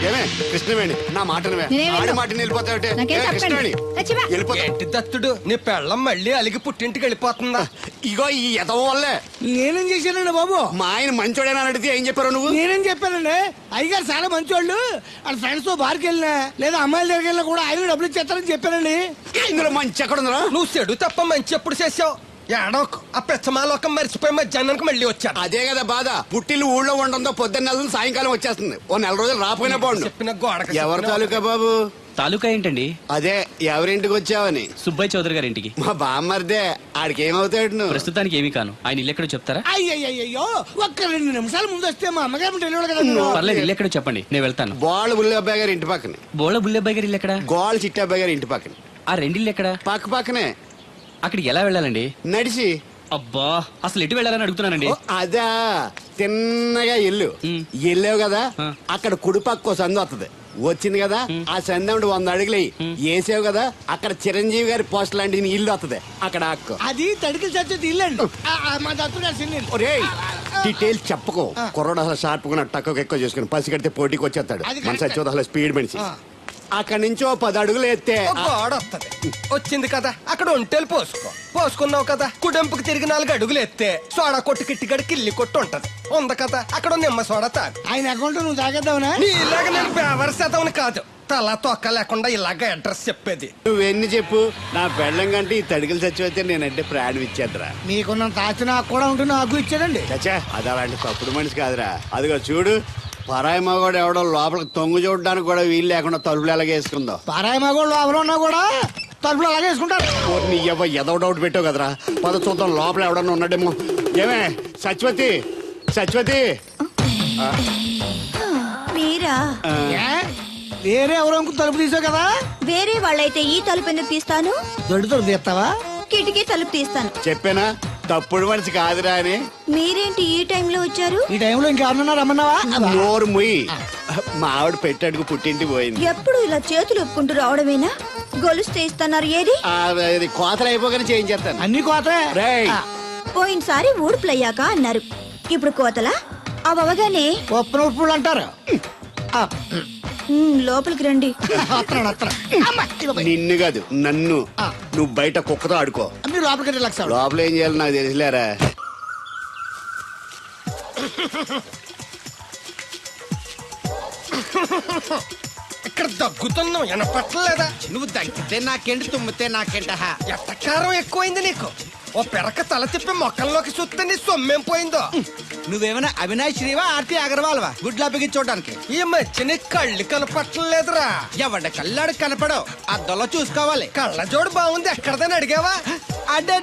ఏమే కృష్ణవేణి నా మాటను ఆడి మాటని వెళ్ళిపోతావుటే కృష్ణవేణి ఏంటి దత్తుడు నీ పెళ్ళం మళ్ళీ అలిగి పుట్టింటికి వెళ్ళిపోతుందా? ఇగో ఈ ఎదవ వల్లే. నేనేం చేశానండి బాబు? మా ఆయన మంచోడేనా అడిగితే ఏం చెప్పారు నువ్వు? నేనేం చెప్పానండి, అయ్యగారు చాలా మంచోళ్ళు, వాళ్ళ ఫ్రెండ్స్ తో బార్కి వెళ్ళినా లేదా అమ్మాయిల దగ్గరికి వెళ్ళినా కూడా ఆయన డబ్బులు ఇచ్చేస్తారని చెప్పానండి. ఇందులో మంచి ఎక్కడ ఉందా? నువ్వు చెడు తప్ప మంచి ఎప్పుడు చేసావు? ఏడోకు ఆ పెచ్చమాలోకం మర్చిపోయి మధ్యాహ్నానికి మళ్ళీ వచ్చాను. అదే కదా బాధ. పుట్టిల్లు ఊళ్ళో ఉండడంతో పొద్దున్న నెలలు సాయంకాలం వచ్చేస్తుంది. ఓ నెల రోజులు రాపోయినా బాగుండు. చెప్పిన గోడకి ఎవరి తాలూకా బాబు? తాలూకా ఏంటండి? అదే ఎవరింటికి వచ్చావని. సుబ్బయ్య చౌదరి గారి ఇంటికి. మా బామ్మర్దే. ఆడికి ఏమవుతాడు నువ్వు? ప్రస్తుతానికి ఏమీ కాను. ఆయన ఇల్లు ఎక్కడో చెప్తారా? అయ్యో ఒక్క 2 నిమిషాల ముందు వస్తే మా అమ్మగారు తెలియదు కదా. పర్లేదు, ఇల్లు ఎక్కడో చెప్పండి, నేను వెళ్తాను. బోళ్ళ బుల్లి అబ్బాయి గారి ఇంటి పక్కనే. బోళ బుల్లెబ్బాయి గారి ఇల్లు ఎక్కడ? గోళ్ళ చిట్టి అబ్బాయి గారి ఇంటి పక్కనే. ఆ రెండిల్లు ఎక్కడ? పక్క పక్కనే. అక్కడికి ఎలా వెళ్ళాలండి? నడిచి. అబ్బా, అసలు ఎటు వెళ్ళాలని అడుగుతున్నానండి. అదా తిన్నగా ఎల్లు వెళ్ళావు కదా, అక్కడ కుడి పక్క సందు వస్తుంది. వచ్చింది కదా, ఆ సందు 100 అడుగులు వేసావు కదా, అక్కడ చిరంజీవి గారి పోస్ట్ లాంటి ఇల్లు వస్తుంది. అక్కడ అక్కు అది తడికి చచ్చేది ఇల్లు అండి. మా దత్తు గారు చిన్న డీటెయిల్స్ చెప్పకు. కుర్రోడు అసలు షార్ప్ గా తక్కువ ఎక్కువ చేసుకుని పసి కడితే పోటీకి వచ్చేస్తాడు. మన సచ్చి అసలు స్పీడ్ మనిషి. అక్కడి నుంచి 10 అడుగులు ఎత్తే గోడ వస్తుంది. వచ్చింది కదా, అక్కడ ఒంటేలు పోసుకున్నావు కదా, కుడెంపుకి తిరిగి 4 అడుగులు ఎత్తే సోడా కొట్టు కిట్టిగడి కిల్లి కొట్టు ఉంటది. ఉంది కదా, అక్కడ నిమ్మ సోడా తాగు. ఆయన అకౌంట్ నువ్వు తాగేద్దావునా? నీ ఇలాగ నేను బేవర్ శాతం కాదు, తల తొక్క లేకుండా ఇలాగ అడ్రస్ చెప్పేది. నువ్వెన్ని చెప్పు, నా పెళ్ళం కంటే ఈ తడికలు చచ్చిపోతే నేనంటే ప్రాణం ఇచ్చేద్దరా. మీకున్నంత ఆస్తి నాకు కూడా ఉంటుంది, నాకు ఇచ్చాడండి. చచ్చా అది అలాంటి తప్పుడు మనిషి కాదురా. అదిగో చూడు, పరాయి మగోడు ఎవడో లోపలికి తొంగు చూడడానికి కూడా వీలు లేకుండా తలుపులు ఎలాగ వేసుకుందో. పరాయి మగోళ్ళు ఎవరు ఉన్నా కూడా తలుపులు అలాగే వేసుకుంటారు. నీ ఏదో డౌట్ పెట్టావు కదరా. పద చూద్దాం లోపల ఎవడన్నా ఉన్నాడేమో. ఏమే సత్యవతి, సత్యవతి. మీరా? వేరే ఎవరో తలుపు తీసావు కదా. వేరే వాళ్ళైతే ఈ తలుపు ఎందుకు తీస్తాను? దొడ్డు తలుపు తీస్తావా? కిటికీ తలుపు తీస్తాను. చెప్పానా తప్పుడు మనిషి కాదురా అని. మీరేంటి ఈ టైంలో వచ్చారు? ఈ టైంలో ఇంకెవరన్నా రమ్మన్నావా? నోరు ముయ్యి. మా ఆవిడ పెట్టాడుకు పుట్టింటి పోయింది. ఎప్పుడు ఇలా చేతులు ఒప్పుకుంటూ రావడమేనా? గొలుస్తే ఇస్తున్నారు, ఏది? కోతలు అయిపోగానే చేయించేస్తాను. అన్ని కోతే. పోయినసారి ఊడుపులయ్యాక అన్నారు, ఇప్పుడు కోతలా? అవగానే ఉప్పులు అంటారు. లోపలికి రండి. నిన్ను కాదు నన్ను. నువ్వు బయట కుక్కతో ఆడుకో. మీరు లోపలికి రిలాక్స్ అవ్వండి. లోపల ఏం చేయాలి నాకు తెలిసిలేరా. ఇక్కడ దగ్గుతున్నావు వినపట్టలేదా? నువ్వు దగ్గితే నాకేంటి, తుమ్మితే నాకేంట. ఎట్టకారం ఎక్కువైంది నీకు. ఓ పెరక తల తిప్పి మొక్కల్లోకి చూస్తే నీ సొమ్మేం పోయిందో. నువ్వేమైనా అవినాష్ శ్రీవా, ఆర్తి అగర్వాల్వా గుడ్లా బిగించోడానికి? ఈ మధ్య నీ కళ్ళు కనపట్టలేదురా. ఎవడ కళ్ళాడు కనపడవు, అద్దంలో చూసుకోవాలి. కళ్ళజోడు బాగుంది, ఎక్కడదని అడిగావా? అడ్డే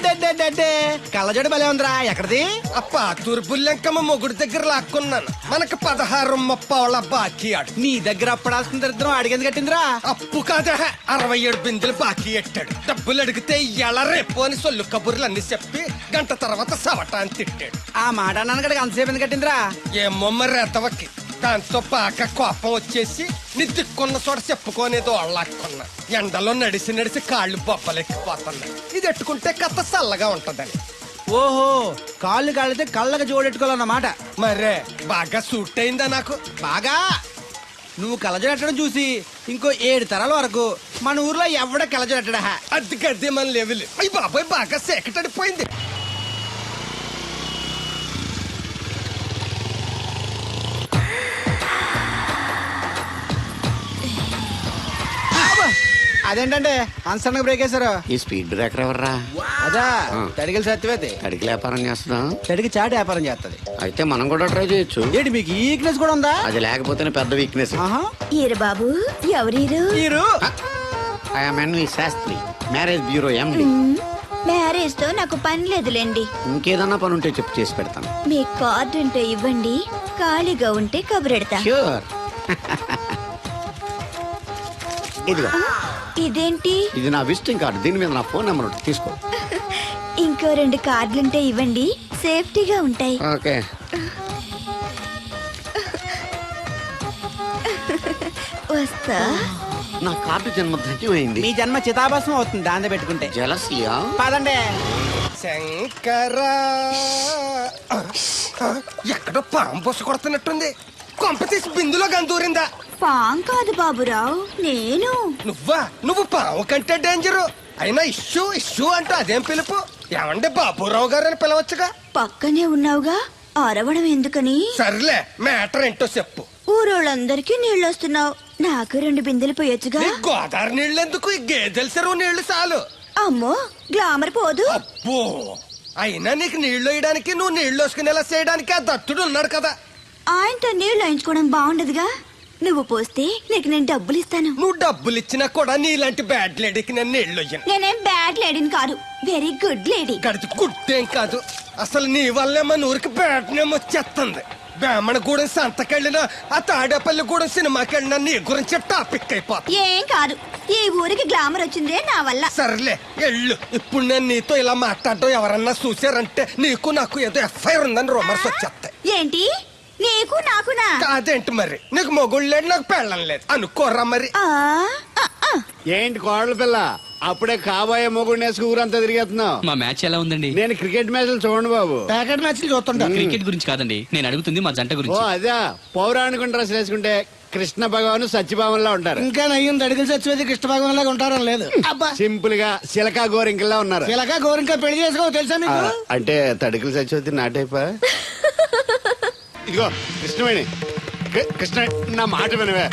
కళ్ళజోడు భలే ఉందిరా. ఎక్కడిది? ఆ పాతూరు బుల్లెంకమ్మ మొగుడు దగ్గర లాక్కున్నాను. మనకు 16 బాకీ ఆడు. నీ దగ్గర అప్పడాల్సిన దరిద్రం అడిగింది కట్టిందిరా. అప్పు కాదా, 67 బిందెలు బాకీ ఎట్టాడు. డబ్బులు అడిగితే ఎలా రేపు అని సొల్లు కబుర్లు అన్ని చెప్పి గంట తర్వాత సవటాన్ని తిట్టాడు. ఆ మాట అన్నాను అంతసేపు ఎందుకు కట్టిందిరా? ఏమో మరి ఎతవకి. దాంతో పాక కోపం వచ్చేసి నీ దిక్కున్న చోట చెప్పుకోనేదో అళ్ళాక్కున్నా. ఎండలో నడిసి కాళ్ళు బొబ్బలెక్కిపోతున్నాయి. ఇది ఎట్టుకుంటే కథ చల్లగా ఉంటదని. ఓహో, కాళ్ళు కాళ్ళైతే కళ్ళకి జోడెట్టుకోవాలన్నమాట. మరే బాగా సూట్ అయిందా నాకు? బాగా. నువ్వు కళ్ళజోడెట్టడం చూసి ఇంకో 7 తరాల వరకు మన ఊర్లో ఎవడ కళ్ళజోడెట్టడా. అది గడ్డి మన లెవెల్. అయ్యి బాబాయ్ బాగా సేకటడిపోయింది. అదేంటంటే అన్సన్ బ్రేక్ వేశారు. ఈ స్పీడ్ బ్రేకర్ ఎవర్రా? అదా తడికలు సత్యవేతి. తడికి వ్యాపారం చేస్తున్నాం. తడికి చాటి వ్యాపారం చేస్తది. అయితే మనం కూడా ట్రై చేయొచ్చు. ఏంటి మీకు ఈ వీక్నెస్ కూడా ఉందా? అది లేకపోతేనే పెద్ద వీక్నెస్. ఈరు బాబు, ఎవరీరు? Shastri, marriage bureau MD. Marriage తో నాకు పని లేదులేండి. ఇంకేదన్నా పని ఉంటే చెప్పు, చేసి పెడతాను. మీ కార్డు ఉంటే ఇవ్వండి, ఖాళీగా ఉంటే కబురెడతా. ష్యూర్. ఇదిగో. ఇదేంటి? ఇది నా విజిటింగ్ కార్డు. దీని మీద నా ఫోన్ నెంబర్ ఉంటుంది, తీసుకో. ఇంకో 2 కార్డులుంటే ఇవ్వండి, సేఫ్టీగా ఉంటాయి. ఓకే. వస్తా. నా కార్డు జన్మ ధన్యమైంది. మీ జన్మ చితాభస్మం అవుతుంది దాంతో పెట్టుకుంటే. జలసియా? పదండి. శంకర, ఎక్కడో పాము బొస్సు కొడుతున్నట్టుంది. కొంప తీసి బిందులో గందూరిందా? పాం కాదు బాబురావు, నేను. నువ్వు పావు కంటే డేంజరు. అయినా ఇష్యూ ఇష్యూ అంటూ అదేం పిలుపు? ఏమండి బాబురావు గారు అని పిలవచ్చుగా. పక్కనే ఉన్నావుగా, అరవడం ఎందుకని? సర్లే, మ్యాటర్ ఏంటో చెప్పు. ఊరోళ్ళందరికీ నీళ్ళొస్తున్నావు, నాకు 2 బిందెలు పోయొచ్చుగా. నీ గోదావరి నీళ్ళు ఎందుకు? ఈ గేదెల చెరువు నీళ్లు చాలు. అమ్మో, గ్లామర్ పోదు. అబ్బో, అయినా నీకు నీళ్లు వేయడానికి, నువ్వు నీళ్లు వేసుకునేలా చేయడానికి ఆ దత్తుడు ఉన్నాడు కదా. ఆయనతో నీళ్లు వేయించుకోవడం బాగుండదుగా. నువ్వు పోస్తే నీకు నేను డబ్బులు ఇస్తాను. నువ్వు డబ్బులు ఇచ్చినా కూడా నీలాంటి బ్యాడ్ లేడీకి నేను నీళ్లు వేయను. నేనేం బ్యాడ్ లేడీని కాదు, వెరీ గుడ్ లేడీ. గడిచి గుడ్డేం కాదు. అసలు నీ వల్లే మన ఊరికి బ్యాడ్ నేమ్ వచ్చేస్తుంది. బ్రాహ్మణగూడెం సంతకెళ్ళినా, ఆ తాడేపల్లిగూడెం సినిమాకి వెళ్ళినా నీ గురించి టాపిక్ అయిపోతుంది. ఏం కాదు, ఈ ఊరికి గ్లామర్ వచ్చిందే నా వల్ల. సర్లే ఎళ్ళు. ఇప్పుడు నేను నీతో ఇలా మాట్లాడటం ఎవరన్నా చూసారంటే నీకు నాకు ఏదో ఎఫ్ఐఆర్ ఉందని రూమర్స్ వచ్చేస్తాయి. ఏంటి, నీకు నాకునా? అదేంటి మరి, నీకు మొగుళ్ళు లేడు, నాకు పెళ్ళం లేదు అనుకోరా మరి. ఆ, ఆ, ఆ. ఏంటి కోడల పిల్ల, అప్పుడే కాబోయే మొగుడిని వేసుకు ఊరంతా తిరిగేస్తున్నావు? మా మ్యాచ్ ఎలా ఉందండి? నేను క్రికెట్ మ్యాచ్లు చూడండి బాబు. ప్యాకెట్ మ్యాచ్లు చూస్తుంటా. క్రికెట్ గురించి కాదండి, నేను అడుగుతుంది మా జంట ఓ గురించి. అదే, పౌరాణిక డ్రెస్ వేసుకుంటే కృష్ణ భగవాన్ సత్యభావంలా ఉంటారు. ఇంకా నయ్యం అడిగిన చచ్చిపోతే కృష్ణ భగవాన్ లాగా ఉంటారని లేదు. అబ్బా, సింపుల్ గా సిలకా గోరింకల్లా ఉన్నారు. ఇలాగా గోరింకా పెళ్లి చేసుకో తెలుసా ఆ, నీకు? అంటే తడికలు చచ్చిపోతే నాటైపా. ఇదిగో కృష్ణవేణి, కృష్ణ నా మాట వినవే.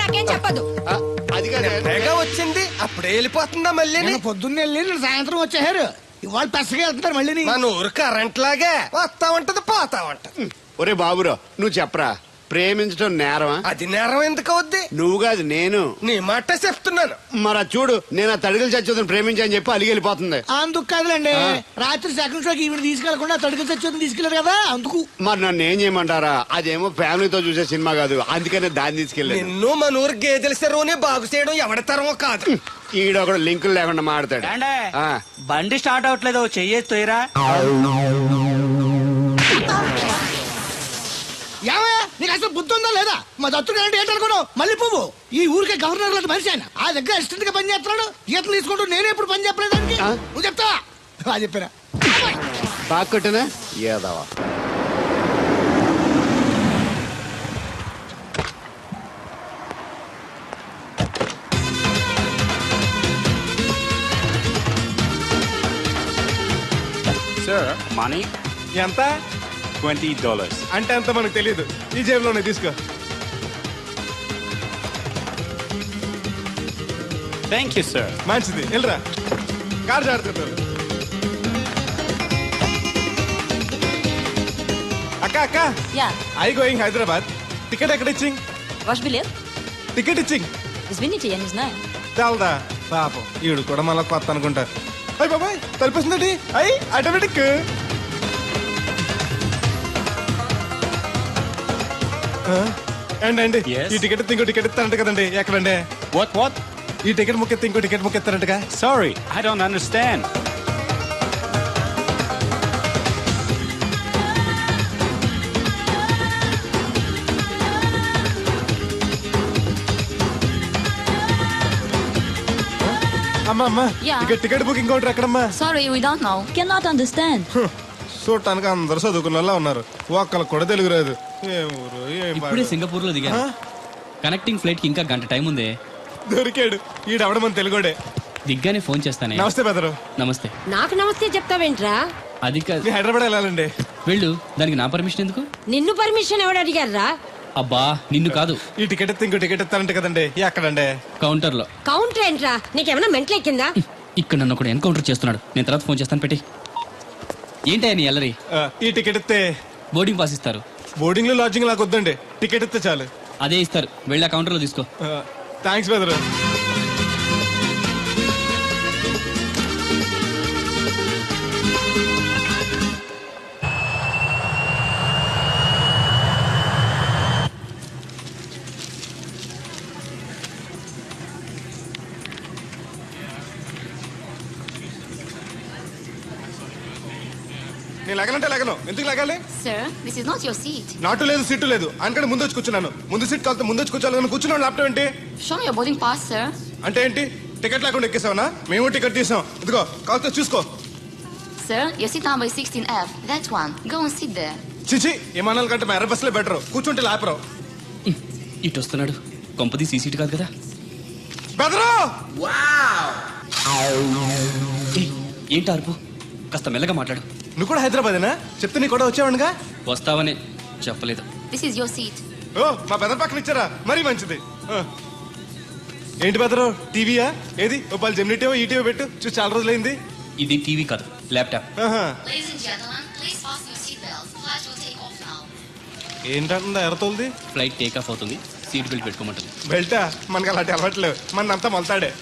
నాకేం చెప్పదు. ఆ, అది కాదే. తెగ వచ్చింది అప్పుడే వెళ్ళిపోతుందా మళ్ళీ? నేను పొద్దున్న వెళ్ళి నేను సాయంత్రం వచ్చేసారు. ఇవాళ పెసగా వెళ్తున్నారు మళ్ళీ. మన ఊరు కరెంట్ లాగే వస్తా ఉంటది పోతా ఉంటది. ఒరే బాబురో, నువ్వు చెప్పరా, ప్రేమించడం నేరమా? అది నేరం ఎందుకు అవుద్ది? నువ్వు కాదు నేను. నీ మాట చెప్తున్నాను. మరి అది చూడు, నేను ఆ తడికలు చచ్చిపోతుంది ప్రేమించని చెప్పి అలిగి వెళ్ళిపోతుంది. అందుకు కాదులేండి, రాత్రి సెకండ్ షోకి ఈవిడ తీసుకెళ్లకుండా తడుకు చచ్చి తీసుకెళ్లారు కదా అందుకు. మరి నన్ను ఏం చేయమంటారా? అదేమో ఫ్యామిలీతో చూసే సినిమా కాదు, అందుకనే దాన్ని తీసుకెళ్ళాను. నిన్ను మన ఊరు గేదెల చెరువుని బాగు చేయడం ఎవరి తరమో కాదు. ఈడొకడు లింకులు లేకుండా మాడతాడు. ఆ, బండి స్టార్ట్ అవట్లేదు, చెయ్యేరా. ఏమయ్యా, నీకు అసలు బుద్ధి ఉందా లేదా? మా దత్తుడు అంటే ఏంటనుకున్నావు? మళ్ళీ పువ్వు ఈ ఊరికే గవర్నర్ లాంటి మనిషి ఆయన. ఆ దగ్గర అసిస్టెంట్ గా పని చేస్తున్నాడు. ఈతలు తీసుకుంటూ నేనే ఎప్పుడు పని చెప్పలేదానికి. నువ్వు చెప్తావా? బాగా చెప్పారా? బాగా కొట్టినా ఏదవా. Sir, money? ఎంత? $20. అంటే అంత మనకు తెలియదు. ఈ జేబులోనే తీసుకో. Thank you, sir. మంచిది, వెళ్ళరా. కార్ జాగ్రత్త. అక్క అక్క, Yeah, I going Hyderabad. Ticket ఎక్కడ ఇచ్చింగ్? wash bill. టికెట్ ఇచ్చింగ్ Is Vinny and is nine. చాలదా? పాపం ఈడు కూడా మళ్ళీ కొత్త అనుకుంటారు. అయ్యి బాబాయ్, తలిపేస్తుందండి. అయ్యి ఆటోమేటిక్. అండి Yes. ఈ టికెట్ ఇంకో టికెట్ ఇస్తారంట కదండి. ఎక్కడండి? What? ఈ టికెట్ ముక్కెత్తి ఇంకో టికెట్ ముక్కెత్తారంటగా. Sorry, I don't understand. అమ్మా Yeah. ఇక టికెట్ బుకింగ్ కౌంటర్ ఎక్కడమ్మా? Sorry, we don't know. Cannot understand. చూడటానికి అందరు చదువుకున్న వాళ్ళ ఉన్నారు, ఒక్కళ్ళకి కూడా తెలుగు రాదు. ఏ ఊరు, ఏం ఇప్పుడే పాడు. సింగపూర్ లో దిగాను. కనెక్టింగ్ ఫ్లైట్ కి ఇంకా గంట టైం ఉంది. దొరికాడు ఈడవడం మన తెలుగుడే. దిగ్గానే ఫోన్ చేస్తానే. నమస్తే బెదరు. నమస్తే. నాకు నమస్తే చెప్తావేంట్రా? అది కాదు, మీ హైదరాబాద్ వెళ్ళాలండి. వెళ్ళు. దానికి నా పర్మిషన్ ఎందుకు? నిన్ను పర్మిషన్ ఎవడు అడిగారా? అబ్బా, నిన్ను కాదు, ఈ టికెట్ ఇస్తే ఇంకో టికెట్ ఇస్తారంట కదండి. ఎక్కడండి? కౌంటర్ లో. కౌంటర్ ఏంట్రా? నీకేమైనా మెంట్లెక్కిందా? ఇక్కడ నన్ను ఒకడు ఎన్కౌంటర్ చేస్తున్నాడు. నేను తర్వాత ఫోన్ చేస్తాను, పెట్టి. ఏంటయ్యా నీ అల్లరి? ఈ టికెట్ ఇస్తే బోర్డింగ్ పాస్ ఇస్తారు. బోర్డింగ్ లో లాడ్జింగ్ నాకు వద్దండి, టికెట్ ఇస్తే చాలు. అదే ఇస్తారు, వెళ్ళి ఆ కౌంటర్ లో తీసుకో. థ్యాంక్స్ బెదరు. నేను లగనంటే లగను. ఎందుకు లగాలి? Sir, this is not your seat. నాటు లేదు, సీటు లేదు. అందుకని ముందు వచ్చి కూర్చున్నాను. ముందు సీట్ కాదు, ముందు వచ్చి కూర్చోాలని కూర్చున్నాను. ల్యాప్టాప్ ఏంటి? Show me your boarding pass, sir. అంటే ఏంటి? టికెట్ లేకుండా ఎక్కేసావనా? మేము టికెట్ తీసాం. ఇదిగో కాస్త చూసుకో. Sir, your seat number is 16F. That one. Go and sit there. చిచి విమానాల కంటే మా ఎర్ర బస్సులే బెటర్ కూర్చుంటే లాపరు ఇటు వస్తున్నాడు. కొంపది సీసీటీ కాదు కదా. బెదరు ఏయ్, ఏంటి అరుపు? కాస్త మెల్లగా మాట్లాడు. నువ్వు కూడా హైదరాబాదేనా? చెప్తే నీ కూడా వచ్చావనుగా. వస్తావనే చెప్పలేదు. This is your seat. ఓ మా బెదర్ పక్కన ఇచ్చారా? మరీ మంచిది. ఏంటి బెదరు, టీవీయా? ఏది ఓ పలు జెమినిటీవో ఈటీవో పెట్టు, చూసి చాలా రోజులైంది. ఇది టీవీ కాదు, ల్యాప్టాప్. ఆహా. Ladies and gentlemen, please fasten your seatbelts. Flight will take off now. ఏంటంటుందా ఎర్రతోల్ది? ఫ్లైట్ టేక్ ఆఫ్ అవుతుంది. సీట్ బెల్ట్ పెట్టుకోమంటుంది. బెల్టా? మనకి అలాంటి అలవాట్లేవు, మనంతా మొలతాడే.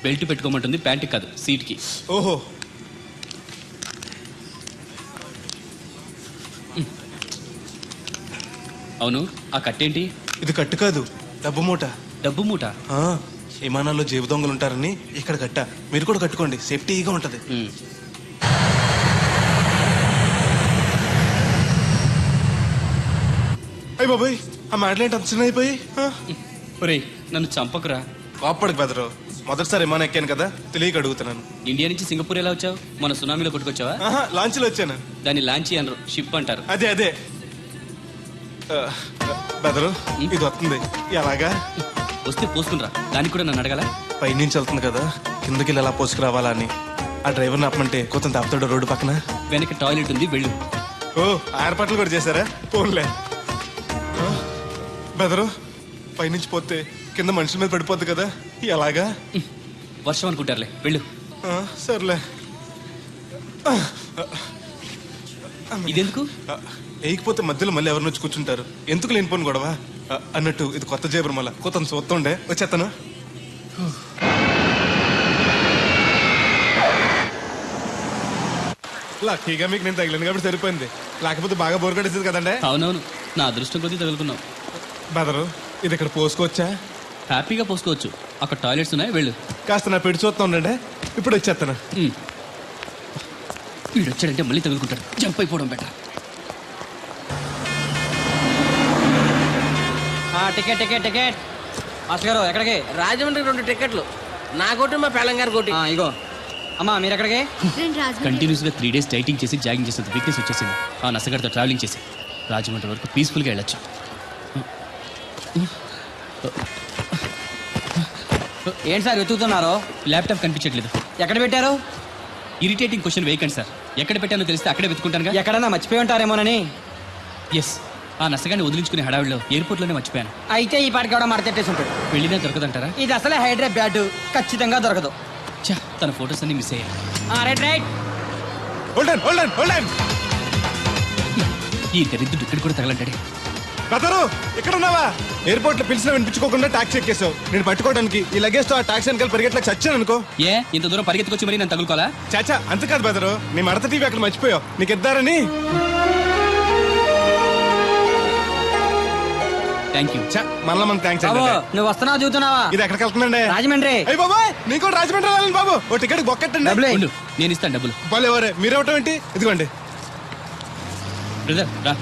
బెల్ట్ పెట్టుకోమంటుంది, ప్యాంట్కి కాదు సీట్కి. ఓహో. అవును, ఆ కట్టేంటి? ఇది కట్టు కాదు, డబ్బు మూట. డబ్బు మూట? ఆ, విమానాల్లో జేబు దొంగలు ఉంటారని ఇక్కడ కట్ట. మీరు కూడా కట్టుకోండి, సేఫ్టీగా ఉంటది. అయ్య బాబాయ్, ఆ మాటలేంటి అంత చిన్న అయిపోయి? ఒరేయ్, నన్ను చంపకురా. కోప్పడికి బెదరు, మొదటిసారి విమానం ఎక్కాను కదా, తెలియక అడుగుతున్నాను. ఇండియా నుంచి సింగపూర్ ఎలా వచ్చావు? మన సునామీలో కొట్టుకొచ్చావా? ఆహా, లాంచ్లో వచ్చాను. దాన్ని లాంచీ అనరు, షిప్ అంటారు. అదే అదే. బెదరు, ఇది వస్తుంది ఎలాగా? వస్తే పోసుకునిరా. దానికి కూడా నన్ను అడగాల? పైనుంచి వెళ్తుంది కదా, కిందకి వెళ్ళి ఎలా పోసుకురావాలా అని. ఆ డ్రైవర్ని ఆపమంటే కొంచెం దాపుతాడు రోడ్డు పక్కన. వెనక టాయిలెట్ ఉంది, వెళ్ళు. ఓ, ఏర్పాట్లు కూడా చేశారా? పోన్లే. బెదరు, పైనుంచి పోతే కింద మనుషుల మీద పడిపోద్ది కదా, ఎలాగా? వర్షం అనుకుంటారులే, వెళ్ళు. సర్లే. ఇదెందుకు? వేయకపోతే మధ్యలో మళ్ళీ ఎవరిని వచ్చి కూర్చుంటారు, ఎందుకు లేనిపోను గొడవ. అన్నట్టు ఇది కొత్త జేబురు, మళ్ళా కొత్త చూస్తుండే వచ్చేస్తాను. లక్కీగా మీకు నేను తగిలింది కాబట్టి సరిపోయింది, లేకపోతే బాగా బోర్ కట్టేసింది కదండి. అవునవును, నా అదృష్టం కొద్దీ తగులుకున్నావు. బెదరు, ఇది ఇక్కడ పోసుకోవచ్చా? హ్యాపీగా పోసుకోవచ్చు, అక్కడ టాయిలెట్స్ ఉన్నాయి, వెళ్ళు. కాస్త నా పెట్టి చూస్తా ఉండండి, ఇప్పుడు వచ్చేస్తాను. వీడు వచ్చాడంటే మళ్ళీ తగులుకుంటాడు, జంప్ అయిపోవడం better. Ticket ticket ticket. Master గారు ఎక్కడికి? రాజమండ్రికి 2 టికెట్లు, నా కోటి మా పెళ్ళం గారి కోటి. ఇగో అమ్మా, మీరు ఎక్కడికి? కంటిన్యూస్ గా 3 days డైటింగ్ చేసి జాగింగ్ చేసేంత వీక్నెస్ వచ్చేసింది. ఆ నసగడతో ట్రావెలింగ్ చేసి రాజమండ్రి వరకు పీస్ఫుల్గా వెళ్ళొచ్చు. ఏంటి సార్ వెతుకుతున్నారు? ల్యాప్టాప్ కనిపించట్లేదు. ఎక్కడ పెట్టారు? ఇరిటేటింగ్ క్వశ్చన్ వేయకండి సార్. ఎక్కడ పెట్టానో తెలిస్తే అక్కడే వెతుకుంటానుగా. ఎక్కడన్నా మర్చిపోయి ఉంటారేమోనని. ఎస్, ఆ నసగాన్ని వదిలించుకునే హడావిడిలో ఎయిర్పోర్ట్లోనే మర్చిపోయాను. అయితే ఈ పాటికి కూడా మడతెట్టేసి ఉంటాడు. వెళ్ళినా దొరకదంటారా? ఇది అసలే హైదరాబాద్, ఖచ్చితంగా దొరకదు. చా, తన ఫొటోస్ అన్ని మిస్ అయ్యాయి. Right right. ఈ దరిద్రుడు ఇక్కడ కూడా తగలంటాడే. బెదరు, ఇక్కడ ఉన్నావా? ఎయిర్పోర్ట్ లో పిలిచినా వినిపించుకోకుండా టాక్సీ ఎక్కేసావు. నేను పట్టుకోవడానికి ఈ లగేజ్ తో ఆ టాక్సీ వెనకాల పరిగెట్లకు చచ్చాను అనుకో. ఏ, ఇంత దూరం పరిగెత్తుకొచ్చి మరి నేను తగులుకోవాలా? చాచా, అంతకాదు బెదరు, నీ మడత టీవీ అక్కడ మర్చిపోయావు, నీకు ఇద్దారని. Thank you. మళ్ళా మనకు థ్యాంక్స్ అండి. నువ్వు వస్తున్నావు చూస్తున్నావా? ఇది ఎక్కడికి వెళ్తుందండి? రాజమండ్రి. అయ్యి బాబాయ్, నీకు కూడా రాజమండ్రి వెళ్ళాలి బాబు. ఓ టికెట్ బొక్కెట్టండి. ఉండు, నేను ఇస్తాను డబ్బులు. బాలే ఎవరే, మీరు ఇవ్వటం ఏంటి? ఇదిగోండి. బ్రదర్ రా,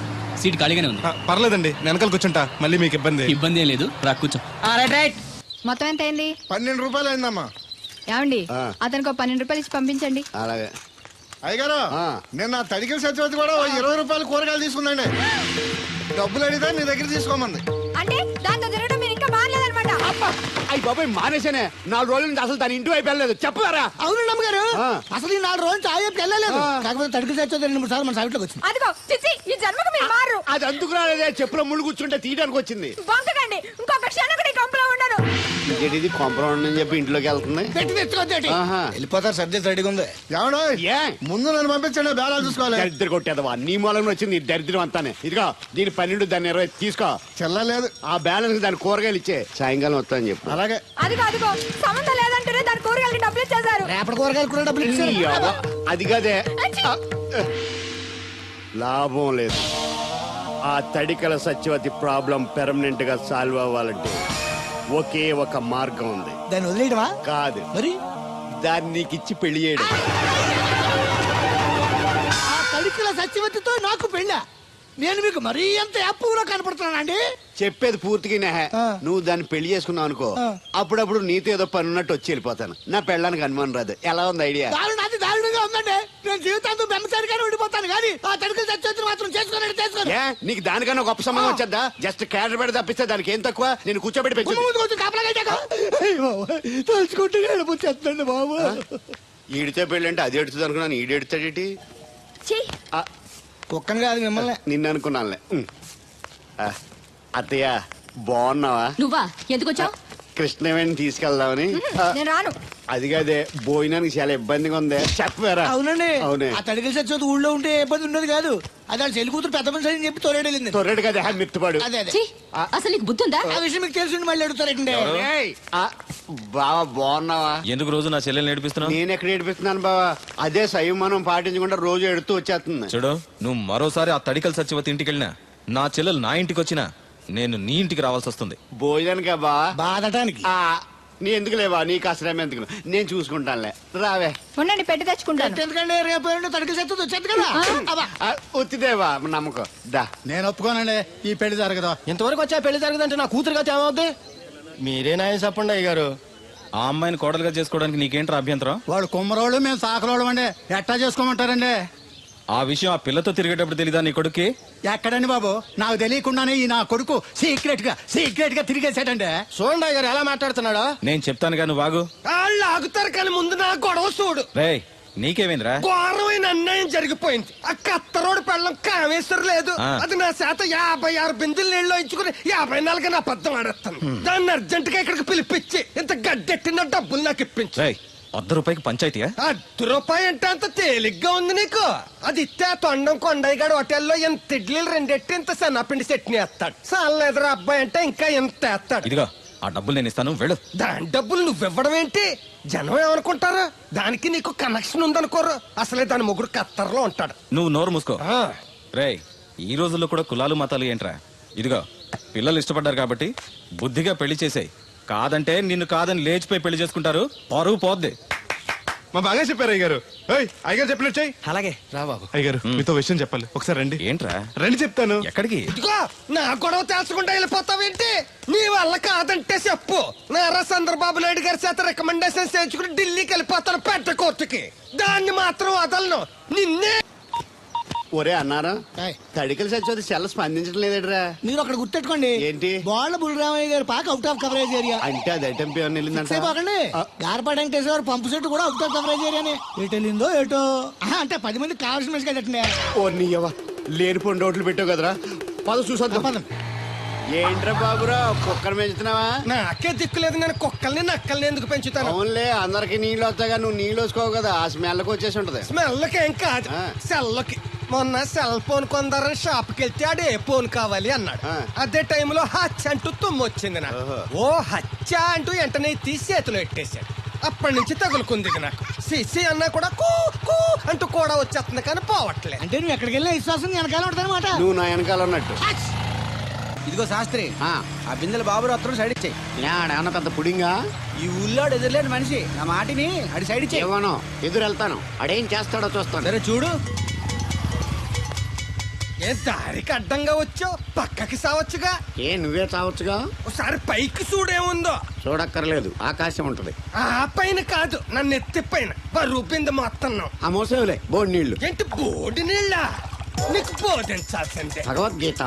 సీట్ ఖాళీగానే ఉంది. పర్లేదండి, నేను వెనకాల కూర్చుంటా, మళ్ళీ మీకు ఇబ్బంది. ఇబ్బంది ఏం లేదు, రా కూర్చో. Right right. మొత్తం ఎంత అయింది? 12 రూపాయలు అయిందమ్మా. ఏమండి, అతనికి 12 రూపాయలు ఇచ్చి పంపించండి. అలాగే. అయ్యగారు, నిన్న తడికిల సత్యవతి కూడా 20 రూపాయలు కూరగాయలు తీసుకుందండి. డబ్బులు అడిగితే నీ దగ్గర తీసుకోమంది. అంటే దాంతో తిరగడం మీరు ఇంకా మారలేదన్నమాట. అయ్యి బాబాయ్, మానేశానే. 4 రోజుల నుంచి అసలు దాని ఇంటి వైపు వెళ్ళలేదు. చెప్పారా? అవునండి అమ్మగారు, అసలు ఈ 4 రోజులు చాయకి వెళ్ళలేదు. కాకపోతే తడికిల సత్యవతి 2-3 సార్లు మన సైట్లోకి వచ్చింది. అదిగో చిచ్చి, ఈ జన్మకు మీరు మారు. అది అందుకు రాలేదే, చెప్పులో ముళ్ళు కూర్చుంటే తీయడానికి వచ్చింది. బొంకకండి, ఇంకొక క్షణం కూడా ఈ కంపలో ఉండను. ఇది కాంపౌండ్ అని చెప్పి ఇంట్లోకి వెళ్తుంది. పెట్టి తెచ్చుకోద్దేటి, ఆహా. వెళ్ళిపోతారు. సర్ది రెడీగా ఉంది. ఏమన్నా ఏ ముందు నన్ను పంపించండి, బేరాలు చూసుకోవాలి. దరిద్ర కొట్టేదవా, నీ మూలంలో వచ్చింది ఈ దరిద్రం అంతానే. ఇదిగో దీని 12, దాన్ని 20 తీసుకో. చెల్లలేదు. ఆ బ్యాలెన్స్ దాని కూరగాయలు ఇచ్చే, సాయంకాలం వస్తాను చెప్పు. అలాగే. అదిగో అదిగో, సంబంధం లేదంటేనే దాని కూరగాయలకి డబ్బులు ఇచ్చేశారు. రేపటి కూరగాయలు కూడా డబ్బులు ఈ ఇచ్చారు. అవ్వ, అది కదే. లాభం లేదు. ఆ తడికల సత్యవతి ప్రాబ్లం పెర్మనెంట్ గా సాల్వ్ అవ్వాలంటే ఒకే ఒక మార్గం ఉంది. దాన్ని వదిలేయడమా? కాదు మరి దాన్ని నీకు ఇచ్చి పెళ్లి చేయడం. ఆ తడికిల సత్యవతితో నాకు పెళ్ళ. నేను మీకు మరీ అంత యాప్లో కనపడుతున్నానండి. చెప్పేది పూర్తిగా నెహ. నువ్వు దాన్ని పెళ్లి చేసుకున్నావు అనుకో, అప్పుడప్పుడు నీతో ఏదో పని ఉన్నట్టు వచ్చి వెళ్ళిపోతాను. నా పెళ్ళడానికి అనుమానం రాదు. ఎలా ఉంది ఐడియా? అది దారుణంగా ఉందండి. నేను జీవితాంతం బెమ్మసారిగానే ఉండిపోతాను కానీ ఆ తడికలు చచ్చి మాత్రం చేసుకోను. ఏ నీకు దానికన్నా గొప్ప సంబంధం వచ్చేద్దా? జస్ట్ క్యాడర్ పెడితే తప్పిస్తే దానికి ఏం తక్కువ? నేను కూర్చోబెట్టి పెంచు. తలుచుకుంటే ఏడిపోతుంది బాబు. ఈడితే పెళ్ళి అంటే అది ఎడుతుంది అనుకున్నాను. ఈడు ఎడుతాడేటి? ఒక్కని కాదు మిమ్మల్ని. నిన్ను అనుకున్నానులే. అత్తయ్య బాగున్నావా? నువ్వా ఎందుకు వచ్చావు? కృష్ణవేణి తీసుకెళ్దామని. నేను రాను. అది కాదే, భోజనానికి చాలా ఇబ్బందిగా ఉంది. చెప్పారా? అవునండి. అవునే. ఆ తడికలు చచ్చి ఊళ్ళో ఉంటే ఏ ఇబ్బంది ఉండదు కాదు. అది వాళ్ళ చెల్లి కూతురు పెద్ద మనిషి అని చెప్పి తోలేడెళ్ళింది. తొర్రెడు కదా మిత్తుపాడు. అదే అదే. ఛీ, అసలు నీకు బుద్ధి ఉందా? ఆ విషయం మీకు తెలిసి మళ్ళీ అడుగుతారండి. బావా బాగున్నావా? ఎందుకు రోజు నా చెల్లెల్ని ఏడిపిస్తున్నావు? నేను ఎక్కడ ఏడిపిస్తున్నాను బావా? అదే సంయమనం పాటించకుండా రోజు ఎడుతూ వచ్చేస్తుంది. చూడు, నువ్వు మరోసారి ఆ తడికల సత్యవతి ఇంటికి వెళ్ళినా, నా చెల్లెలు నా ఇంటికి వచ్చినా, నేను నీ ఇంటికి రావాల్సి వస్తుంది. భోజనానికా బావా? బాధటానికి. నీ ఎందుకు లేవా? నీకు అసలు ఎందుకు? నేను చూసుకుంటానులే. రావే. ఉండండి పెట్టి తెచ్చుకుంటాను. ఎందుకంటే రేపు తడికలు చచ్చి వచ్చేది కదా. ఒత్తిదేవా నమ్మకం. దా. నేను ఒప్పుకోనండి. ఈ పెళ్లి జరగదు. ఇంతవరకు వచ్చా పెళ్లి జరగదంటే నా కూతురుగా ఏమవుద్ది? మీరే నాయ చెప్పండి అయ్య గారు. ఆ అమ్మాయిని కోడలుగా చేసుకోవడానికి నీకేంట్రా అభ్యంతరం? వాడు కుమ్మరోళ్ళు, మేము సాకరోళ్ళు అండి. ఎట్టా చేసుకోమంటారండి? ఆ విషయం ఆ పిల్లతో తిరిగేటప్పుడు తెలీదా నీ కొడుక్కి? ఎక్కడండి బాబు? నాకు తెలియకుండానే ఈ నా కొడుకు సీక్రెట్ గా తిరిగేసాడండి. చూడండి అయ్య గారు ఎలా మాట్లాడుతున్నాడో. నేను చెప్తానుగా, నువ్వు ఆగు. వాళ్ళు ఆగుతారు కానీ ముందు నా గొడవ చూడు. రేయ్, నీకేమైందిరా? ఘోరమైన అన్యాయం జరిగిపోయింది. ఆ కత్తరోడు పెళ్ళం కామేశ్వరం లేదు. అది నా శాత 56 బిందులు నీళ్ళు ఇచ్చుకుని 54 నా అబద్ధం ఆడేస్తాను. దాన్ని అర్జెంట్ గా ఇక్కడికి పిలిపించి ఇంత గడ్డెట్టిన డబ్బులు నాకు ఇప్పించు. రేయ్, ₹100 పంచాయతీయా? ₹1 అంటే అంత తేలిగ్గా ఉంది నీకు? అది ఇస్తే ఆ తొండం కొండయ్యగాడు హోటల్లో ఎంత ఇడ్లీలు 2 ఎట్టి ఇంత సన్నపిండి చట్నీ వేస్తాడు. సాలెదరా అబ్బాయి అంటే ఇంకా ఎంత వేస్తాడు. ఇదిగో ఆ డబ్బులు నేను ఇస్తాను, వెళ్ళు. దాని డబ్బులు నువ్వివ్వడం ఏంటి? జనం ఏమనుకుంటారు? దానికి నీకు కనెక్షన్ ఉందనుకోరు. అసలే దాని ముగ్గురు కత్తర్లో ఉంటాడు. నువ్వు నోరు మూసుకో. రేయ్, ఈ రోజుల్లో కూడా కులాలు మతాలు ఏంట్రా? ఇదిగో, పిల్లలు ఇష్టపడ్డారు కాబట్టి బుద్ధిగా పెళ్లి చేసేయ్. కాదంటే నిన్ను కాదని లేచిపోయి పెళ్లి చేసుకుంటారు, పరువు పోద్ది. మా బాగా చెప్పారు అయ్యగారు. అయ్యగారు చెప్పినట్టు చెయ్యి. అలాగే రా బాబు. అయ్యగారు మీతో విషయం చెప్పాలి, ఒకసారి రండి. ఏంట్రా? రండి చెప్తాను. ఎక్కడికి? ఇదిగో నా గొడవ తెలుసుకుంటా వెళ్ళిపోతావేంటి? నీ వల్ల కాదంటే చెప్పు. నారా చంద్రబాబు నాయుడు గారి చేత రికమెండేషన్ చేయించుకుని ఢిల్లీకి వెళ్ళిపోతాను పెద్ద కోర్టుకి. దాన్ని మాత్రం వదలను. నిన్నే. ఒరే అన్నారా, తడికలు చచ్చి సెల్ల స్పందించడం లేదట్రా. మీరు అక్కడ గుర్తెట్టుకోండి. ఏంటి? బాళ్ళ బుల్రామయ్య గారి పాక అవుట్ ఆఫ్ కవరేజ్ ఏరియా. అంటే అది ఐటమ్ పేరు వెళ్ళిందంటే గార్పాడు వెంకటేశ్వర పంపు సెట్ కూడా అవుట్ ఆఫ్ కవరేజ్ ఏరియానే. ఎటు వెళ్ళిందో ఏటో. అంటే 10 మంది కావాల్సిన మనిషి కదండి. ఓ నీయవా, లేనిపోయిన రోడ్లు పెట్టావు కదరా. పద చూసొద్దాం. పదం. ఏంట్రా బాబురా, కుక్కర్ పెంచుతున్నావా? నాకే దిక్కులేదు. నేను కుక్కల్ని నక్కల్ని ఎందుకు పెంచుతాను? అవునులే, అందరికి నీళ్ళు వస్తాగా, నువ్వు నీళ్ళు వేసుకోవు కదా, ఆ స్మెల్కి వచ్చేసి ఉంటది. స్మెల్కి ఏం కాదు, సెల్లకి. మొన్న సెల్ ఫోన్ కొందరని షాప్కి వెళ్తే ఆడు ఏ ఫోన్ కావాలి అన్నాడు. అదే టైంలో హచ్చ అంటూ తుమ్మొచ్చింది నాకు. ఓ హచ్చ అంటూ వెంటనే తీసి చేతిలో ఎట్టేశాడు. అప్పటి నుంచి తగులుకుంది నాకు. సిసి అన్నా కూడా కూ కూ అంటూ కూడా వచ్చేస్తుంది కానీ పోవట్లే. అంటే నువ్వు ఎక్కడికి వెళ్ళినా విశ్వాసం వెనకాల ఉంటుందన్నమాట. నువ్వు నా వెనకాల ఉన్నట్టు. ఇదిగో శాస్త్రి, ఆ బిందెల బాబు అత్తరు సైడ్ ఇచ్చాయి. ఏమన్నా పెద్ద పుడింగా? ఈ ఊళ్ళో ఎదురులేని మనిషి నా మాటిని అడి సైడ్ ఇచ్చాయి. ఏమనో ఎదురు వెళ్తాను, అడేం చేస్తాడో చూస్తాను. సరే చూడు. ఏ దారికి అడ్డంగా వచ్చావు, పక్కకి సావచ్చుగా. ఏ నువ్వే చావచ్చుగా. ఒకసారి పైకి చూడేముందో. చూడక్కర్లేదు, ఆకాశం ఉంటది. ఆ పైన కాదు, నన్ను ఎత్తి పైన రూపింది మొత్తం. ఆ మోసేవులే బోడి నీళ్లు. ఏంటి బోడి నీళ్ళ? నీకు బోధించాల్సిందే. భగవద్గీత